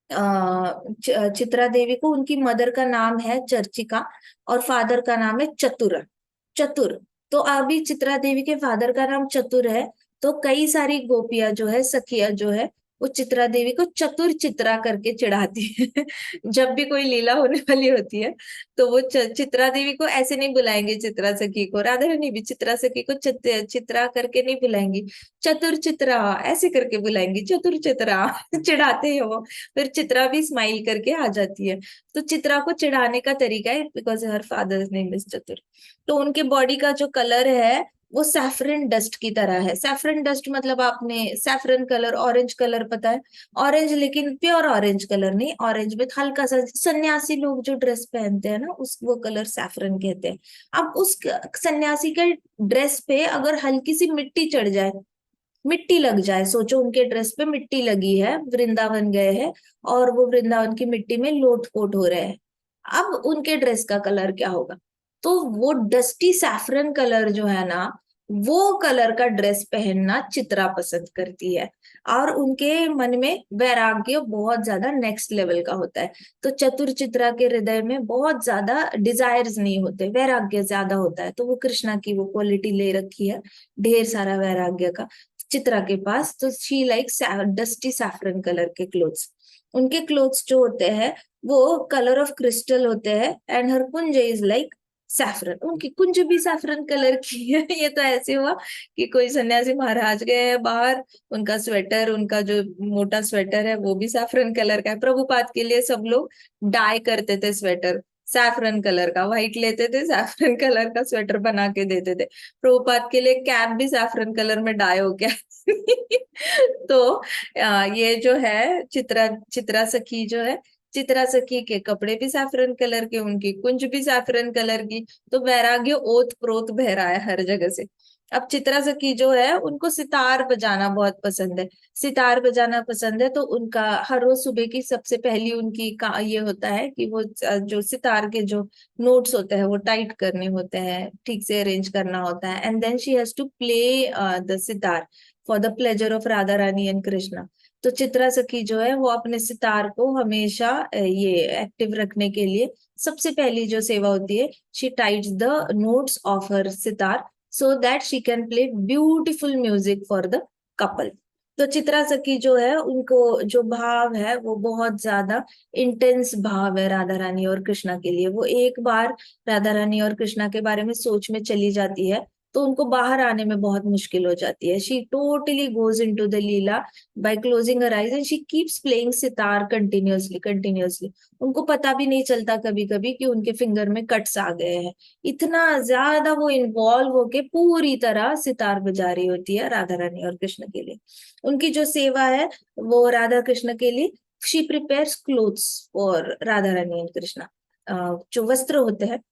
A: चित्रा देवी को उनकी मदर का नाम है चर्चिका और फादर का नाम है चतुर। चतुर। तो अभी चित्रा देवी के फादर का नाम चतुर है, तो कई सारी गोपियां जो है सखिया जो है वो चित्रा देवी को चतुर चित्रा करके चिढ़ाती है। जब भी कोई लीला होने वाली होती है तो वो चित्रा देवी को ऐसे नहीं बुलाएंगे, चित्रा सखी को, राधा रानी भी चित्रा सखी को चित्रा करके नहीं बुलाएंगी, चतुर चित्रा ऐसे करके बुलाएंगी, चतुर चित्रा। चिढ़ाते हैं वो। फिर चित्रा भी स्माइल करके आ जाती है। तो चित्रा को चिढ़ाने का तरीका है because her father's name is चतुर। तो उनके बॉडी का जो कलर है वो सैफरन डस्ट की तरह है। सैफरन डस्ट मतलब आपने सैफरन कलर, ऑरेंज कलर पता है? ऑरेंज, लेकिन प्योर ऑरेंज कलर नहीं, ऑरेंज में हल्का सा सन्यासी लोग जो ड्रेस पहनते हैं ना उस वो कलर सैफरन कहते हैं। अब उस सन्यासी के ड्रेस पे अगर हल्की सी मिट्टी चढ़ जाए, मिट्टी लग जाए, सोचो उनके ड्रेस पे मिट्टी लगी है, वृंदावन गए हैं और वो वृंदावन की मिट्टी में लोट पोट हो रहे हैं, अब उनके ड्रेस का कलर क्या होगा? तो वो डस्टी सैफरन कलर जो है ना वो कलर का ड्रेस पहनना चित्रा पसंद करती है। और उनके मन में वैराग्य बहुत ज्यादा नेक्स्ट लेवल का होता है। तो चतुर चित्रा के हृदय में बहुत ज्यादा डिजायर्स नहीं होते, वैराग्य ज्यादा होता है। तो वो कृष्णा की वो क्वालिटी ले रखी है, ढेर सारा वैराग्य का चित्रा के पास। तो she like dusty saffron colour के क्लोथ्स। उनके क्लोथ्स जो होते हैं वो कलर ऑफ क्रिस्टल होते हैं and her Kunj is like saffron. उनकी कुंज भी सैफरन कलर की है। ये तो ऐसे हुआ कि कोई सन्यासी महाराज गए हैं बाहर, उनका स्वेटर, उनका जो मोटा स्वेटर है वो भी सैफरन कलर का है। प्रभुपाद के लिए सब लोग डाई करते थे स्वेटर सैफरन कलर का, व्हाइट लेते थे सैफरन कलर का स्वेटर बना के देते थे। प्रभुपाद के लिए कैप भी सैफरन कलर में डाई हो गया। तो ये जो है चित्रा चित्रा सखी जो है, चित्रा सखी के कपड़े भी सैफरन कलर के, उनकी कुंज भी सैफरन कलर की। तो वैराग्य ओत प्रोत बह रहा है हर जगह से। अब चित्रा सखी जो है उनको सितार बजाना बहुत पसंद है। सितार बजाना पसंद है तो उनका हर रोज सुबह की सबसे पहली उनकी का ये होता है कि वो जो सितार के जो नोट्स होते हैं वो टाइट करने होते हैं, ठीक से अरेंज करना होता है and then she has to play the sitar for the pleasure of Radha Rani and Krishna. तो चित्रा सखी जो है वो अपने सितार को हमेशा ये एक्टिव रखने के लिए सबसे पहली जो सेवा होती है, she tights the notes of her sitar so that she can play beautiful music for the couple. तो चित्रा सखी जो है उनको जो भाव है वो बहुत ज्यादा इंटेंस भाव है राधा रानी और कृष्णा के लिए। वो एक बार राधा रानी और कृष्णा के बारे में सोच में चली जाती है तो उनको बाहर आने में बहुत मुश्किल हो जाती है। She totally goes into the Leela by closing her eyes and she keeps playing sitar continuously continuously. उनको पता भी नहीं चलता कभी कभी कि उनके फिंगर में कट्स आ गए हैं, इतना ज्यादा वो इन्वॉल्व होके पूरी तरह सितार बजा रही होती है राधा रानी और कृष्ण के लिए। उनकी जो सेवा है वो राधा कृष्ण के लिए, she prepares clothes for Radha Rani and Krishna. जो वस्त्र होते हैं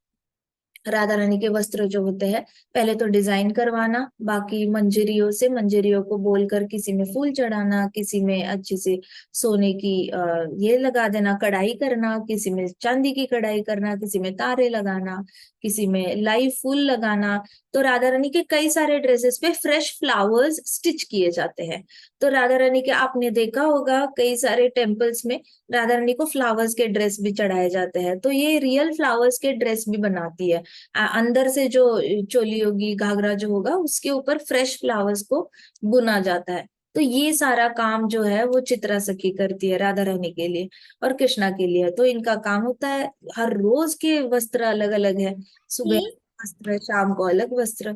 A: राधा रानी के वस्त्र जो होते हैं पहले तो डिजाइन करवाना, बाकी मंजरियों से, मंजरियों को बोलकर किसी में फूल चढ़ाना, किसी में अच्छी सी सोने की ये लगा देना, कढ़ाई करना, किसी में चांदी की कढ़ाई करना, किसी में तारे लगाना, किसी में लाइव फूल लगाना। तो राधा रानी के कई सारे ड्रेसेस पे फ्रेश फ्लावर्स स्टिच किए जाते हैं। तो राधा रानी के आपने देखा होगा कई सारे टेम्पल्स में राधा रानी को फ्लावर्स के ड्रेस भी चढ़ाए जाते हैं। तो ये रियल फ्लावर्स के ड्रेस भी बनाती है। अंदर से जो चोली होगी, घाघरा जो होगा उसके ऊपर फ्रेश फ्लावर्स को बुना जाता है। तो ये सारा काम जो है वो चित्रा सखी करती है राधा रानी के लिए और कृष्णा के लिए। तो इनका काम होता है, हर रोज के वस्त्र अलग अलग है, सुबह वस्त्र, शाम को अलग वस्त्र।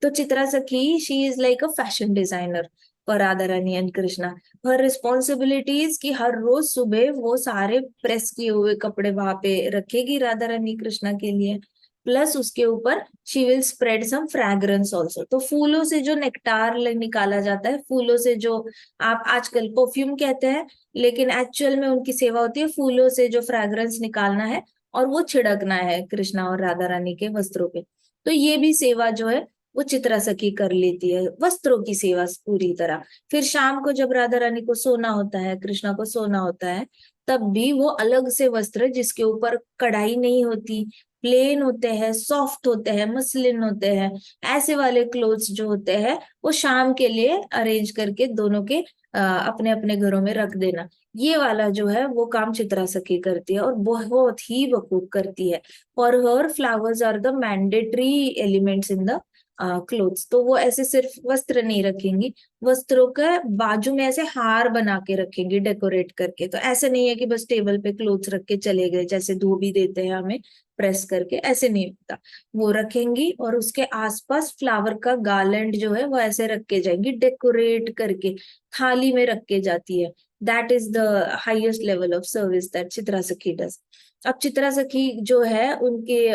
A: तो चित्रा सखी, she is like a fashion designer for Radha Rani and Krishna. Her responsibilities की हर रोज सुबह वो सारे प्रेस किए हुए कपड़े वहां पे रखेगी राधा रानी कृष्णा के लिए। प्लस उसके ऊपर she will spread some fragrance also. तो फूलों से जो नेक्टार निकाला जाता है, फूलों से जो आप आजकल परफ्यूम कहते हैं, लेकिन एक्चुअल में उनकी सेवा होती है फूलों से जो फ्रैग्रेंस निकालना है और वो छिड़कना है कृष्णा और राधा रानी के वस्त्रों पे। तो ये भी सेवा जो है वो चित्रा सखी कर लेती है, वस्त्रों की सेवा पूरी तरह। फिर शाम को जब राधा रानी को सोना होता है, कृष्णा को सोना होता है, तब भी वो अलग से वस्त्र जिसके ऊपर कढ़ाई नहीं होती, प्लेन होते हैं, सॉफ्ट होते हैं, मसलिन होते हैं, ऐसे वाले क्लोथ्स जो होते हैं वो शाम के लिए अरेंज करके दोनों के अपने अपने घरों में रख देना। ये वाला जो है वो काम चित्रा सखी करती है और बहुत ही बखूब करती है। For her flowers are the mandatory elements in the clothes. तो वो ऐसे सिर्फ वस्त्र नहीं रखेंगी, वस्त्रों के बाजू में ऐसे हार बना के रखेंगे डेकोरेट करके। तो ऐसे नहीं है कि बस टेबल पे क्लोथ्स रख के चले गए, जैसे धोबी देते हैं हमें प्रेस करके, ऐसे नहीं होता। वो रखेंगी और उसके आसपास फ्लावर का गार्लैंड जो है वो ऐसे रख के जाएंगी डेकोरेट करके, थाली में रख के जाती है। That is the highest level of service that Chitra सखी डज। अब चित्रा सखी जो है उनके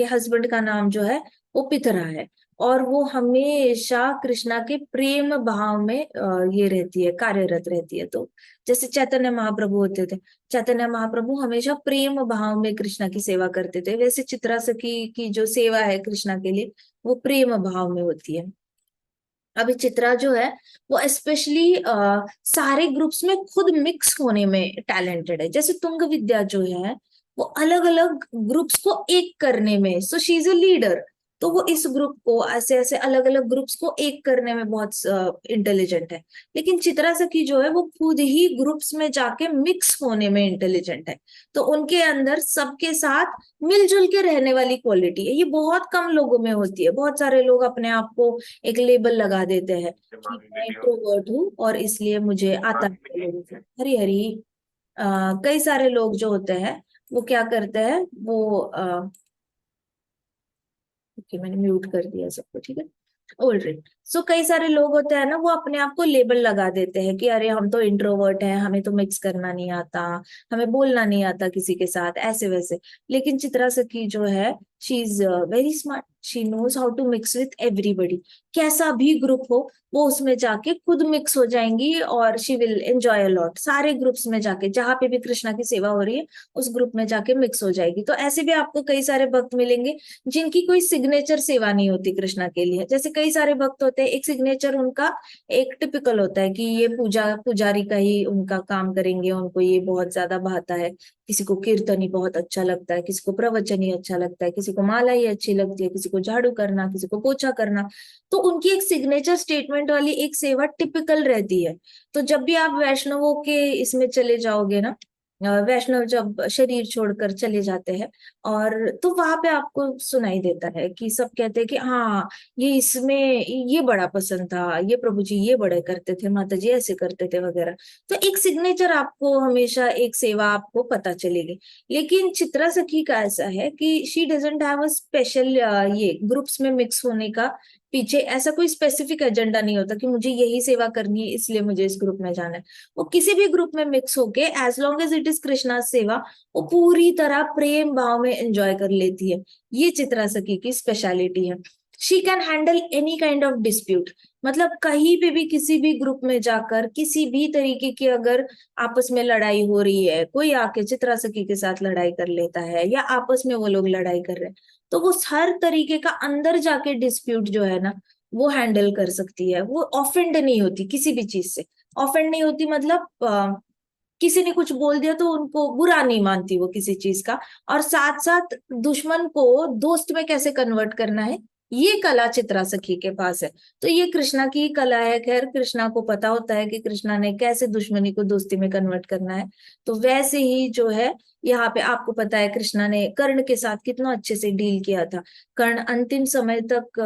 A: हस्बैंड का नाम जो है वो पितरा है, और वो हमेशा कृष्णा के प्रेम भाव में ये रहती है, कार्यरत रहती है। तो जैसे चैतन्य महाप्रभु होते थे, चैतन्य महाप्रभु हमेशा प्रेम भाव में कृष्णा की सेवा करते थे, वैसे चित्रा सखी की जो सेवा है कृष्णा के लिए वो प्रेम भाव में होती है। अभी चित्रा जो है वो स्पेशली सारे ग्रुप्स में खुद मिक्स होने में टैलेंटेड है। जैसे तुंग विद्या जो है वो अलग अलग ग्रुप्स को एक करने में, so she is a leader. तो वो इस ग्रुप को ऐसे ऐसे अलग अलग ग्रुप्स को एक करने में बहुत इंटेलिजेंट है। लेकिन चित्रा सखी जो है वो खुद ही ग्रुप्स में जाके मिक्स होने में इंटेलिजेंट है। तो उनके अंदर सबके साथ मिलजुल के रहने वाली क्वालिटी है, ये बहुत कम लोगों में होती है। बहुत सारे लोग अपने आप को एक लेबल लगा देते हैं कि मैं इंट्रोवर्ट हूँ और इसलिए मुझे आता है लोगों से। हरी हरी कई सारे लोग जो होते हैं वो क्या करते हैं, वो ओके मैंने म्यूट कर दिया सबको, ठीक है, ऑलराइट। सो कई सारे लोग होते हैं ना, वो अपने आप को लेबल लगा देते हैं कि अरे हम तो इंट्रोवर्ट हैं, हमें तो मिक्स करना नहीं आता, हमें बोलना नहीं आता किसी के साथ, ऐसे वैसे। लेकिन चित्रा सखी जो है she is very smart, she knows how to mix with everybody. कैसा भी ग्रुप हो वो उसमें जाके खुद मिक्स हो जाएंगी और she will enjoy a lot. सारे ग्रुप्स में जाके जहां पे भी कृष्णा की सेवा हो रही है उस ग्रुप में जाके मिक्स हो जाएगी। तो ऐसे भी आपको कई सारे भक्त मिलेंगे जिनकी कोई सिग्नेचर सेवा नहीं होती कृष्णा के लिए। जैसे कई सारे भक्त होते हैं, एक सिग्नेचर उनका एक टिपिकल होता है कि ये पुजारी का ही उनका काम करेंगे, उनको ये बहुत ज्यादा भाता है। किसी को कीर्तन ही बहुत अच्छा लगता है, किसी को प्रवचन ही अच्छा लगता है, किसी को माला ही अच्छी लगती है, किसी को झाड़ू करना, किसी को पोछा करना। तो उनकी एक सिग्नेचर स्टेटमेंट वाली एक सेवा टिपिकल रहती है। तो जब भी आप वैष्णवों के इसमें चले जाओगे ना, वैष्णव जब शरीर छोड़कर चले जाते हैं, और तो वहां पे आपको सुनाई देता है कि सब कहते हैं कि हाँ ये इसमें ये बड़ा पसंद था, ये प्रभु जी ये बड़े करते थे, माता जी ऐसे करते थे वगैरह। तो एक सिग्नेचर आपको हमेशा एक सेवा आपको पता चलेगी। लेकिन चित्रा सखी का ऐसा है कि she doesn't have a special ये ग्रुप्स में मिक्स होने का पीछे ऐसा कोई स्पेसिफिक एजेंडा नहीं होता कि मुझे यही सेवा करनी है इसलिए मुझे इस ग्रुप में जाना है। वो किसी भी ग्रुप में मिक्स होके as long as it is Krishna seva वो पूरी तरह प्रेम भाव में एंजॉय कर लेती है। ये चित्रा सखी की स्पेशलिटी है। She can handle any kind of dispute. मतलब कहीं पे भी किसी भी ग्रुप में जाकर किसी भी तरीके की अगर आपस में लड़ाई हो रही है, कोई आके चित्रा सखी के साथ लड़ाई कर लेता है या आपस में वो लोग लड़ाई कर रहे हैं, तो वो हर तरीके का अंदर जाके डिस्प्यूट जो है ना वो हैंडल कर सकती है। वो ऑफेंड नहीं होती किसी भी चीज से। ऑफेंड नहीं होती मतलब किसी ने कुछ बोल दिया तो उनको बुरा नहीं मानती वो किसी चीज का। और साथ साथ दुश्मन को दोस्त में कैसे कन्वर्ट करना है, ये कला चित्रा सखी के पास है। तो ये कृष्णा की कला है। खैर कृष्णा को पता होता है कि कृष्णा ने कैसे दुश्मनी को दोस्ती में कन्वर्ट करना है। तो वैसे ही जो है यहाँ पे आपको पता है कृष्णा ने कर्ण के साथ कितना अच्छे से डील किया था। कर्ण अंतिम समय तक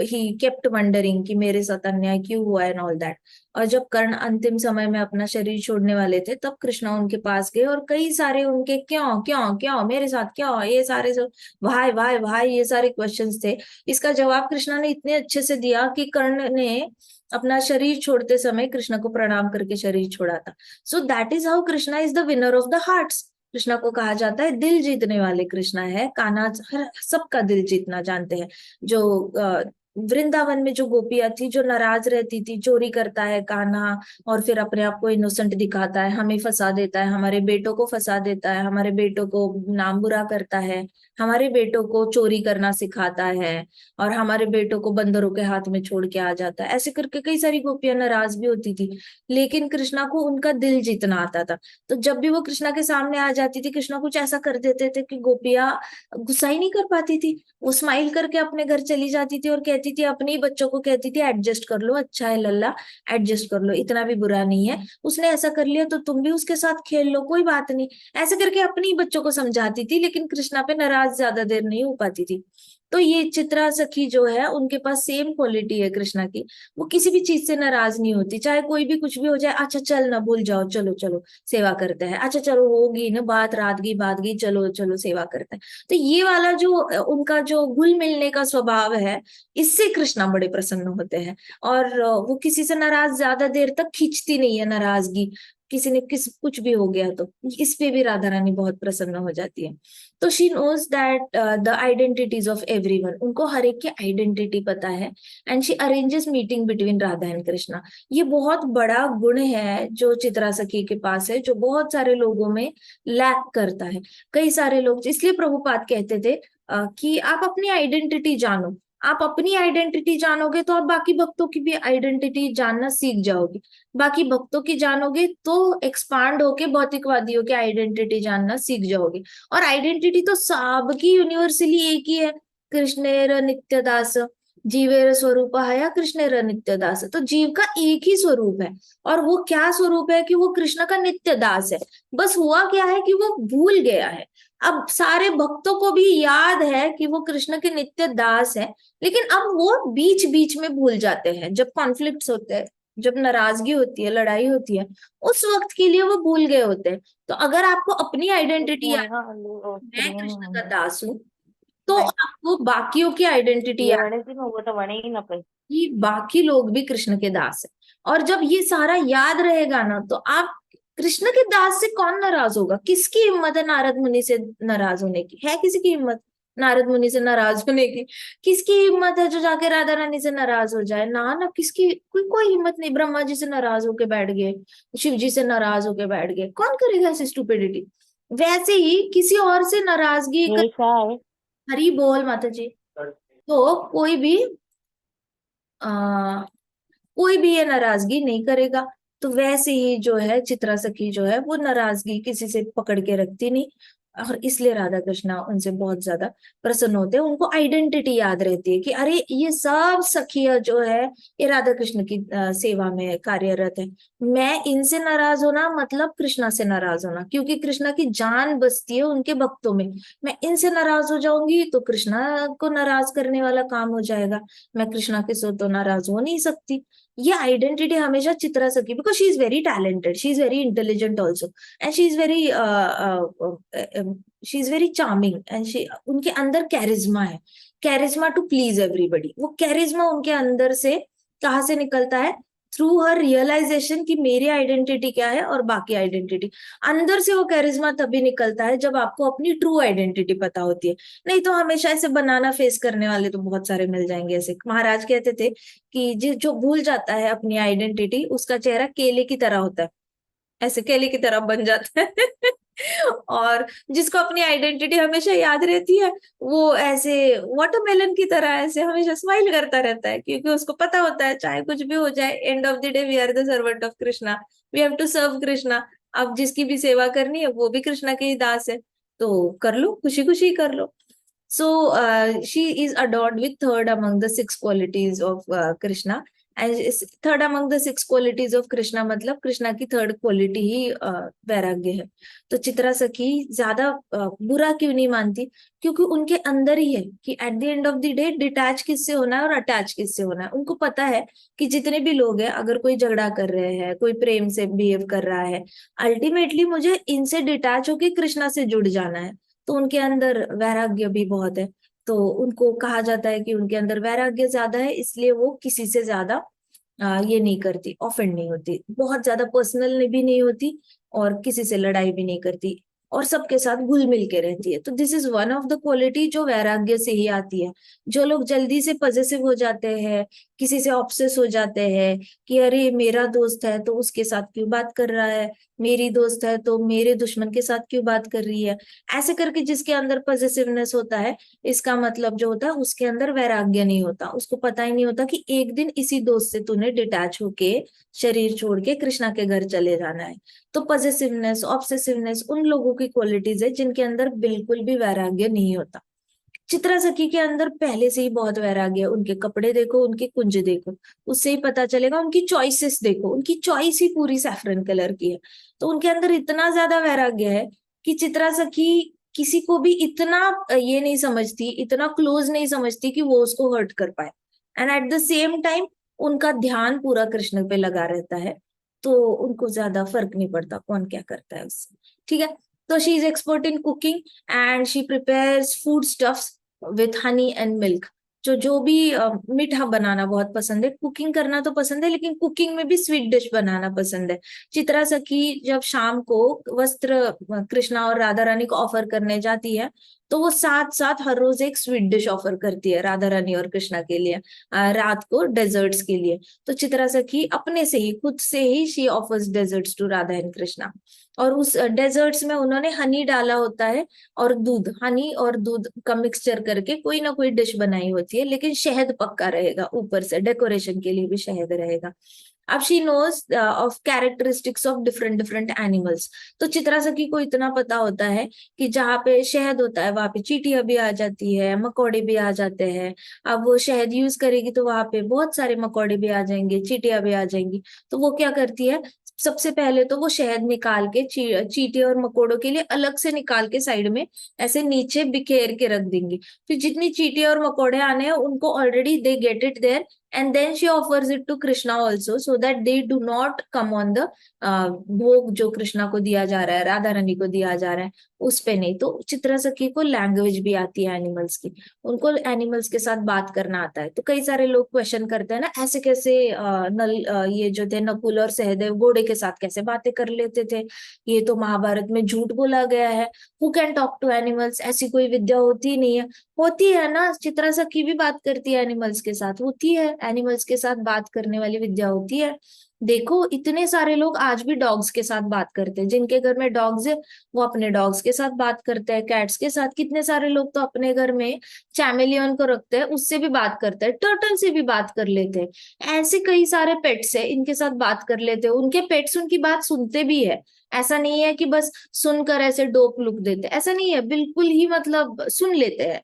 A: ही केप्ट वंडरिंग कि मेरे साथ अन्याय क्यों हुआ एंड ऑल दैट। और जब कर्ण अंतिम समय में अपना शरीर छोड़ने वाले थे तब कृष्णा उनके पास गए और कई सारे उनके क्यों क्यों क्यों मेरे साथ क्यों, ये सारे जो भाई भाई भाई ये सारे क्वेश्चंस थे, इसका जवाब कृष्णा ने इतने अच्छे से दिया कि कर्ण ने अपना शरीर छोड़ते समय कृष्णा को प्रणाम करके शरीर छोड़ा था। So that is how Krishna is the winner of the hearts. Krishna को कहा जाता है दिल जीतने वाले कृष्णा है। कान्हा हर सबका दिल जीतना जानते हैं। जो वृंदावन में जो गोपियां थी जो नाराज रहती थी, चोरी करता है कान्हा और फिर अपने आप को इनोसेंट दिखाता है, हमें फंसा देता है, हमारे बेटों को फंसा देता है, हमारे बेटों को नाम बुरा करता है, हमारे बेटों को चोरी करना सिखाता है और हमारे बेटों को बंदरों के हाथ में छोड़ के आ जाता है। ऐसे करके कई सारी गोपियां नाराज भी होती थी, लेकिन कृष्णा को उनका दिल जीतना आता था। तो जब भी वो कृष्णा के सामने आ जाती थी, कृष्णा कुछ ऐसा कर देते थे कि गोपियां गुस्सा ही नहीं कर पाती थी। वो स्माइल करके अपने घर चली जाती थी और कहती थी, अपने ही बच्चों को कहती थी एडजस्ट कर लो, अच्छा है लल्ला, एडजस्ट कर लो, इतना भी बुरा नहीं है, उसने ऐसा कर लिया तो तुम भी उसके साथ खेल लो, कोई बात नहीं। ऐसे करके अपने ही बच्चों को समझाती थी, लेकिन कृष्णा पे नाराज ज्यादा देर नहीं हो पाती थी। तो ये चित्रा सखी जो है उनके पास सेम क्वालिटी है कृष्णा की। वो किसी भी चीज से नाराज नहीं होती, चाहे कोई भी कुछ भी हो जाए, अच्छा चल ना भूल जाओ, चलो चलो सेवा करते हैं, अच्छा चलो होगी ना बात, रात गई चलो चलो सेवा करते हैं। तो ये वाला जो उनका जो घुल मिलने का स्वभाव है, इससे कृष्णा बड़े प्रसन्न होते हैं। और वो किसी से नाराज ज्यादा देर तक खींचती नहीं है नाराजगी, किसी ने किस कुछ भी हो गया तो इस पे भी राधा रानी बहुत प्रसन्न हो जाती है। तो she knows that the identities of everyone, उनको हर एक की आइडेंटिटी पता है। And she arranges meeting between Radha and Krishna. ये बहुत बड़ा गुण है जो चित्रा सखी के पास है, जो बहुत सारे लोगों में लैक करता है। कई सारे लोग, इसलिए प्रभुपाद कहते थे कि आप अपनी आइडेंटिटी जानो। आप अपनी आइडेंटिटी जानोगे तो आप बाकी भक्तों की भी आइडेंटिटी जानना सीख जाओगे। बाकी भक्तों की जानोगे तो एक्सपांड होके भौतिकवादियों की आइडेंटिटी जानना सीख जाओगे। और आइडेंटिटी तो सबकी यूनिवर्सली एक ही है, कृष्णेर नित्यदास जीवेर स्वरूप हया कृष्णेर नित्यदास। तो जीव का एक ही स्वरूप है, और वो क्या स्वरूप है कि वो कृष्ण का नित्य दास है। बस हुआ क्या है कि वो भूल गया है। अब सारे भक्तों को भी याद है कि वो कृष्ण के नित्य दास है, लेकिन अब वो बीच बीच में भूल जाते हैं, जब कॉन्फ्लिक्ट्स होते हैं, जब नाराजगी होती है, लड़ाई होती है, उस वक्त के लिए वो भूल गए होते हैं। तो अगर आपको अपनी आइडेंटिटी याद, मैं कृष्ण का दास हूँ, तो आपको बाकियों की आइडेंटिटी याद कि बाकी लोग भी कृष्ण के दास है। और जब ये सारा याद रहेगा ना, तो आप कृष्ण के दास से कौन नाराज होगा? किसकी हिम्मत है नारद मुनि से नाराज होने की? है किसी की हिम्मत नारद मुनि से नाराज होने की? किसकी हिम्मत है जो जाके राधा रानी से नाराज हो जाए? ना ना, किसकी कोई हिम्मत नहीं। ब्रह्मा जी से नाराज होके बैठ गए, शिव जी से नाराज होके बैठ गए, कौन करेगा ऐसी स्टुपिडिटी? वैसे ही किसी और से नाराजगी कर, हरी बोल माता जी। तो आ, कोई भी ये नाराजगी नहीं करेगा। तो वैसे ही जो है चित्रा सखी जो है वो नाराजगी किसी से पकड़ के रखती नहीं, और इसलिए राधा कृष्णा उनसे बहुत ज्यादा प्रसन्न होते हैं। उनको आइडेंटिटी याद रहती है कि अरे ये सब सखिया जो है ये राधा कृष्ण की सेवा में कार्यरत है। मैं इनसे नाराज होना मतलब कृष्णा से नाराज होना, क्योंकि कृष्णा की जान बसती है उनके भक्तों में। मैं इनसे नाराज हो जाऊंगी तो कृष्णा को नाराज करने वाला काम हो जाएगा, मैं कृष्णा के साथ तो नाराज हो नहीं सकती। ये आइडेंटिटी हमेशा चित्रा सकी, because she is very talented, she is very intelligent also, and she is very charming, and she, उनके अंदर कैरिज्मा है, कैरिज्मा टू प्लीज एवरीबडी। वो कैरिज्मा उनके अंदर से कहाँ से निकलता है? थ्रू हर रियलाइजेशन कि मेरी आइडेंटिटी क्या है और बाकी आइडेंटिटी। अंदर से वो कैरिज्मा तभी निकलता है जब आपको अपनी ट्रू आइडेंटिटी पता होती है। नहीं तो हमेशा ऐसे बनाना फेस करने वाले तो बहुत सारे मिल जाएंगे। ऐसे महाराज कहते थे कि जो भूल जाता है अपनी आइडेंटिटी, उसका चेहरा केले की तरह होता है, ऐसे केले की तरह बन जाता है। और जिसको अपनी आइडेंटिटी हमेशा याद रहती है, वो ऐसे वाटरमेलन की तरह ऐसे हमेशा स्माइल करता रहता है, क्योंकि उसको पता होता है चाहे कुछ भी हो जाए, end of the day we are the servant of Krishna, we have to serve Krishna. अब जिसकी भी सेवा करनी है वो भी कृष्णा के ही दास है, तो कर लो, खुशी खुशी कर लो। So she is adored with third among the six qualities of Krishna. And third among the 6 qualities of Krishna, मतलब कृष्णा की थर्ड क्वालिटी ही वैराग्य है। तो चित्रा सखी ज्यादा बुरा क्यों नहीं मानती, क्योंकि उनके अंदर ही है कि at the end of the day detach किससे होना है और अटैच किससे होना है। उनको पता है कि जितने भी लोग हैं, अगर कोई झगड़ा कर रहे हैं, कोई प्रेम से बिहेव कर रहा है, अल्टीमेटली मुझे इनसे डिटैच होके कृष्णा से जुड़ जाना है। तो उनके अंदर वैराग्य भी बहुत है। तो उनको कहा जाता है कि उनके अंदर वैराग्य ज्यादा है, इसलिए वो किसी से ज्यादा ये नहीं करती, ऑफेंड नहीं होती, बहुत ज्यादा पर्सनल भी नहीं होती, और किसी से लड़ाई भी नहीं करती, और सबके साथ घुल मिल के रहती है। तो this is one of the quality जो वैराग्य से ही आती है। जो लोग जल्दी से पजेसिव हो जाते हैं, किसी से ऑब्सेस हो जाते हैं कि अरे मेरा दोस्त है तो उसके साथ क्यों बात कर रहा है, मेरी दोस्त है तो मेरे दुश्मन के साथ क्यों बात कर रही है, ऐसे करके जिसके अंदर पजेसिवनेस होता है, इसका मतलब जो होता है उसके अंदर वैराग्य नहीं होता। उसको पता ही नहीं होता कि एक दिन इसी दोस्त से तूने डिटैच होके शरीर छोड़ के कृष्णा के घर चले जाना है। तो पजेसिवनेस, ऑब्सेसिवनेस उन लोगों की क्वालिटीज है जिनके अंदर बिल्कुल भी वैराग्य नहीं होता। चित्रा सखी के अंदर पहले से ही बहुत वैराग्य है। उनके कपड़े देखो, उनके कुंज देखो, उससे ही पता चलेगा। उनकी चॉइसेस देखो, उनकी चॉइस ही पूरी सैफरन कलर की है। तो उनके अंदर इतना ज्यादा वैराग्य है कि चित्रा सखी किसी को भी इतना ये नहीं समझती, इतना क्लोज नहीं समझती कि वो उसको हर्ट कर पाए। And at the same time उनका ध्यान पूरा कृष्ण पे लगा रहता है। तो उनको ज्यादा फर्क नहीं पड़ता कौन क्या करता है उससे। ठीक है। तो she is expert in cooking and she prepares food stuffs with honey and milk. जो जो भी मीठा बनाना बहुत पसंद है, कुकिंग करना तो पसंद है, लेकिन कुकिंग में भी स्वीट डिश बनाना पसंद है। चित्रा सखी जब शाम को वस्त्र कृष्णा और राधा रानी को ऑफर करने जाती है, तो वो साथ साथ हर रोज एक स्वीट डिश ऑफर करती है राधा रानी और कृष्णा के लिए, रात को डेजर्ट्स के लिए। तो चित्रा सखी अपने से ही, खुद से ही she offers desserts to Radha and Krishna. और उस डेजर्ट्स में उन्होंने हनी डाला होता है, और दूध, हनी और दूध का मिक्सचर करके कोई ना कोई डिश बनाई होती है, लेकिन शहद पक्का रहेगा, ऊपर से डेकोरेशन के लिए भी शहद रहेगा। अब she knows of characteristics of different different animals. तो चित्रा सखी को इतना पता होता है कि जहाँ पे शहद होता है वहां पे चींटियां भी आ जाती है, मकोड़े भी आ जाते हैं। अब वो शहद यूज करेगी तो वहां पे बहुत सारे मकोड़े भी आ जाएंगे, चींटियां भी आ जाएंगी। तो वो क्या करती है, सबसे पहले तो वो शहद निकाल के चींटे और मकोड़ों के लिए अलग से निकाल के साइड में ऐसे नीचे बिखेर के रख देंगी। फिर जितनी चींटे और मकोड़े आने हैं उनको already they get it there, and then she offers it to Krishna also, so that they do not come on the bhog जो कृष्णा को दिया जा रहा है, राधा रानी को दिया जा रहा है, उस पे नहीं। तो चित्रा सखी को लैंग्वेज भी आती है एनिमल्स की, उनको एनिमल्स के साथ बात करना आता है। तो कई सारे लोग क्वेश्चन करते हैं ना, ऐसे कैसे ये जो थे नकुल और सहदेव घोड़े के साथ कैसे बातें कर लेते थे, ये तो महाभारत में झूठ बोला गया है। Who can talk to animals, ऐसी कोई विद्या होती ही नहीं है। होती है ना, चित्रा सखी भी बात करती है एनिमल्स के साथ, होती है, एनिमल्स के साथ बात करने वाली विद्या होती है। देखो इतने सारे लोग आज भी डॉग्स के साथ बात करते हैं, जिनके घर में डॉग्स है वो अपने डॉग्स के साथ बात करते हैं, कैट्स के साथ। कितने सारे लोग तो अपने घर में चैमेलियन को रखते हैं, उससे भी बात करते हैं, टर्टल से भी बात कर लेते हैं। ऐसे कई सारे पेट्स है, इनके साथ बात कर लेते हैं, उनके पेट्स उनकी बात सुनते भी है। ऐसा नहीं है कि बस सुनकर ऐसे डोप लुक देते, ऐसा नहीं है, बिल्कुल ही मतलब सुन लेते हैं।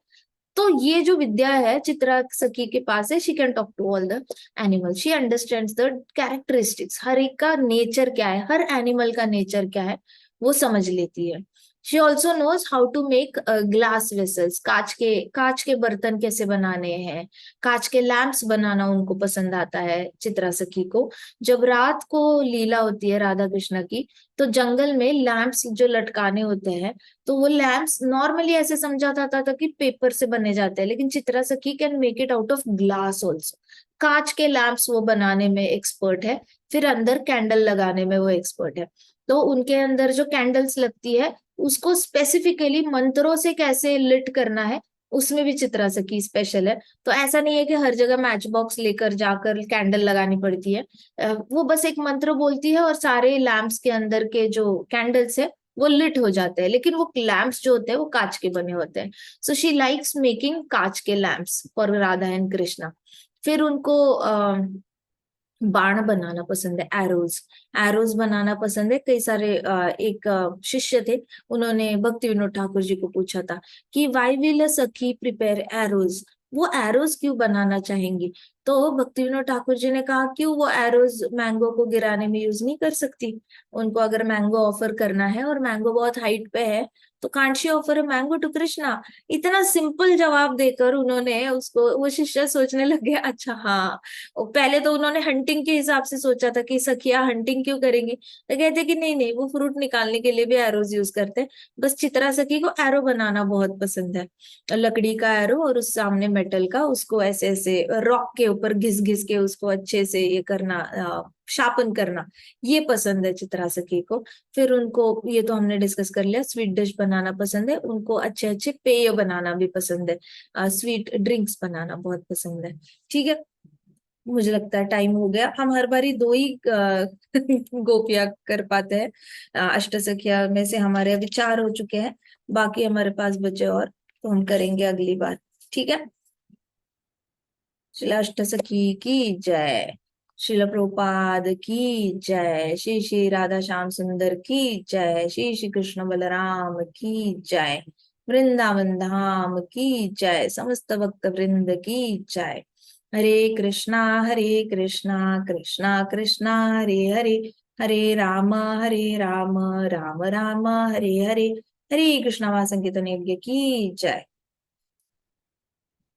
A: तो ये जो विद्या है चित्रा सखी के पास है, she can talk to all the animal, she understands the characteristics, हर एक का नेचर क्या है, हर एनिमल का नेचर क्या है, वो समझ लेती है। She also knows how to make glass vessels, कांच के बर्तन कैसे बनाने हैं, कांच के लैंप्स बनाना उनको पसंद आता है चित्रा सखी को। जब रात को लीला होती है राधा कृष्ण की, तो जंगल में लैंप्स जो लटकाने होते हैं, तो वो लैम्प्स नॉर्मली ऐसे समझा जाता था कि पेपर से बने जाते हैं, लेकिन चित्रा सखी can make it out of glass also. कांच के लैम्प्स वो बनाने में एक्सपर्ट है, फिर अंदर कैंडल लगाने में वो एक्सपर्ट है। तो उनके अंदर जो कैंडल्स लगती है उसको स्पेसिफिकली मंत्रों से कैसे लिट करना है, उसमें भी चित्रा सखी स्पेशल है। तो ऐसा नहीं है कि हर जगह मैच बॉक्स लेकर जाकर कैंडल लगानी पड़ती है। वो बस एक मंत्र बोलती है और सारे लैम्प्स के अंदर के जो कैंडल्स है वो लिट हो जाते हैं, लेकिन वो लैम्प्स जो होते हैं वो कांच के बने होते हैं। सो शी लाइक्स मेकिंग कांच के lamps for Radha and Krishna. फिर उनको बाण बनाना पसंद है, एरोज, एरोज बनाना पसंद है। कई सारे एक शिष्य थे, उन्होंने भक्ति विनोद ठाकुर जी को पूछा था कि वाई विल अ सखी प्रिपेयर एरोज, वो एरोज क्यों बनाना चाहेंगी। तो भक्ति विनोद ठाकुर जी ने कहा क्यों वो एरोज मैंगो को गिराने में यूज नहीं कर सकती। उनको अगर मैंगो ऑफर करना है और मैंगो बहुत हाइट पे है, तो can't she offer a mango to Krishna. इतना सिंपल जवाब देकर उन्होंने उसको, वो शिष्य सोचने लग गया, अच्छा हाँ। और पहले तो उन्होंने हंटिंग के हिसाब से सोचा था कि सखिया हंटिंग क्यों करेंगी, तो कहते कि नहीं नहीं, वो फ्रूट निकालने के लिए भी एरोज यूज करते हैं। बस चित्रा सखी को एरो बनाना बहुत पसंद है, लकड़ी का एरो और उस सामने मेटल का, उसको ऐसे ऐसे रॉक के ऊपर घिस घिस के उसको अच्छे से ये करना, शार्पन करना, ये पसंद है चित्रा सखी को। फिर उनको, ये तो हमने डिस्कस कर लिया, स्वीट डिश बनाना पसंद है उनको, अच्छे अच्छे पेय बनाना भी पसंद है, स्वीट ड्रिंक्स बनाना बहुत पसंद है। ठीक है, मुझे लगता है टाइम हो गया। हम हर बारी दो ही गोपियां कर पाते हैं, अष्टसखिया में से हमारे अभी चार हो चुके हैं, बाकी हमारे पास बचे और, तो हम करेंगे अगली बार। ठीक है, श्री अष्टसखी की जय, श्रील प्रभुपाद की जय, श्री श्री राधा श्याम सुंदर की जय, श्री श्री कृष्ण बलराम की जय, वृंदावन धाम की जय, समस्त भक्त वृंद की जय। हरे कृष्णा कृष्णा कृष्णा हरे हरे, हरे राम राम राम हरे हरे, हरे कृष्णा महासंकीर्तन यज्ञ की जय।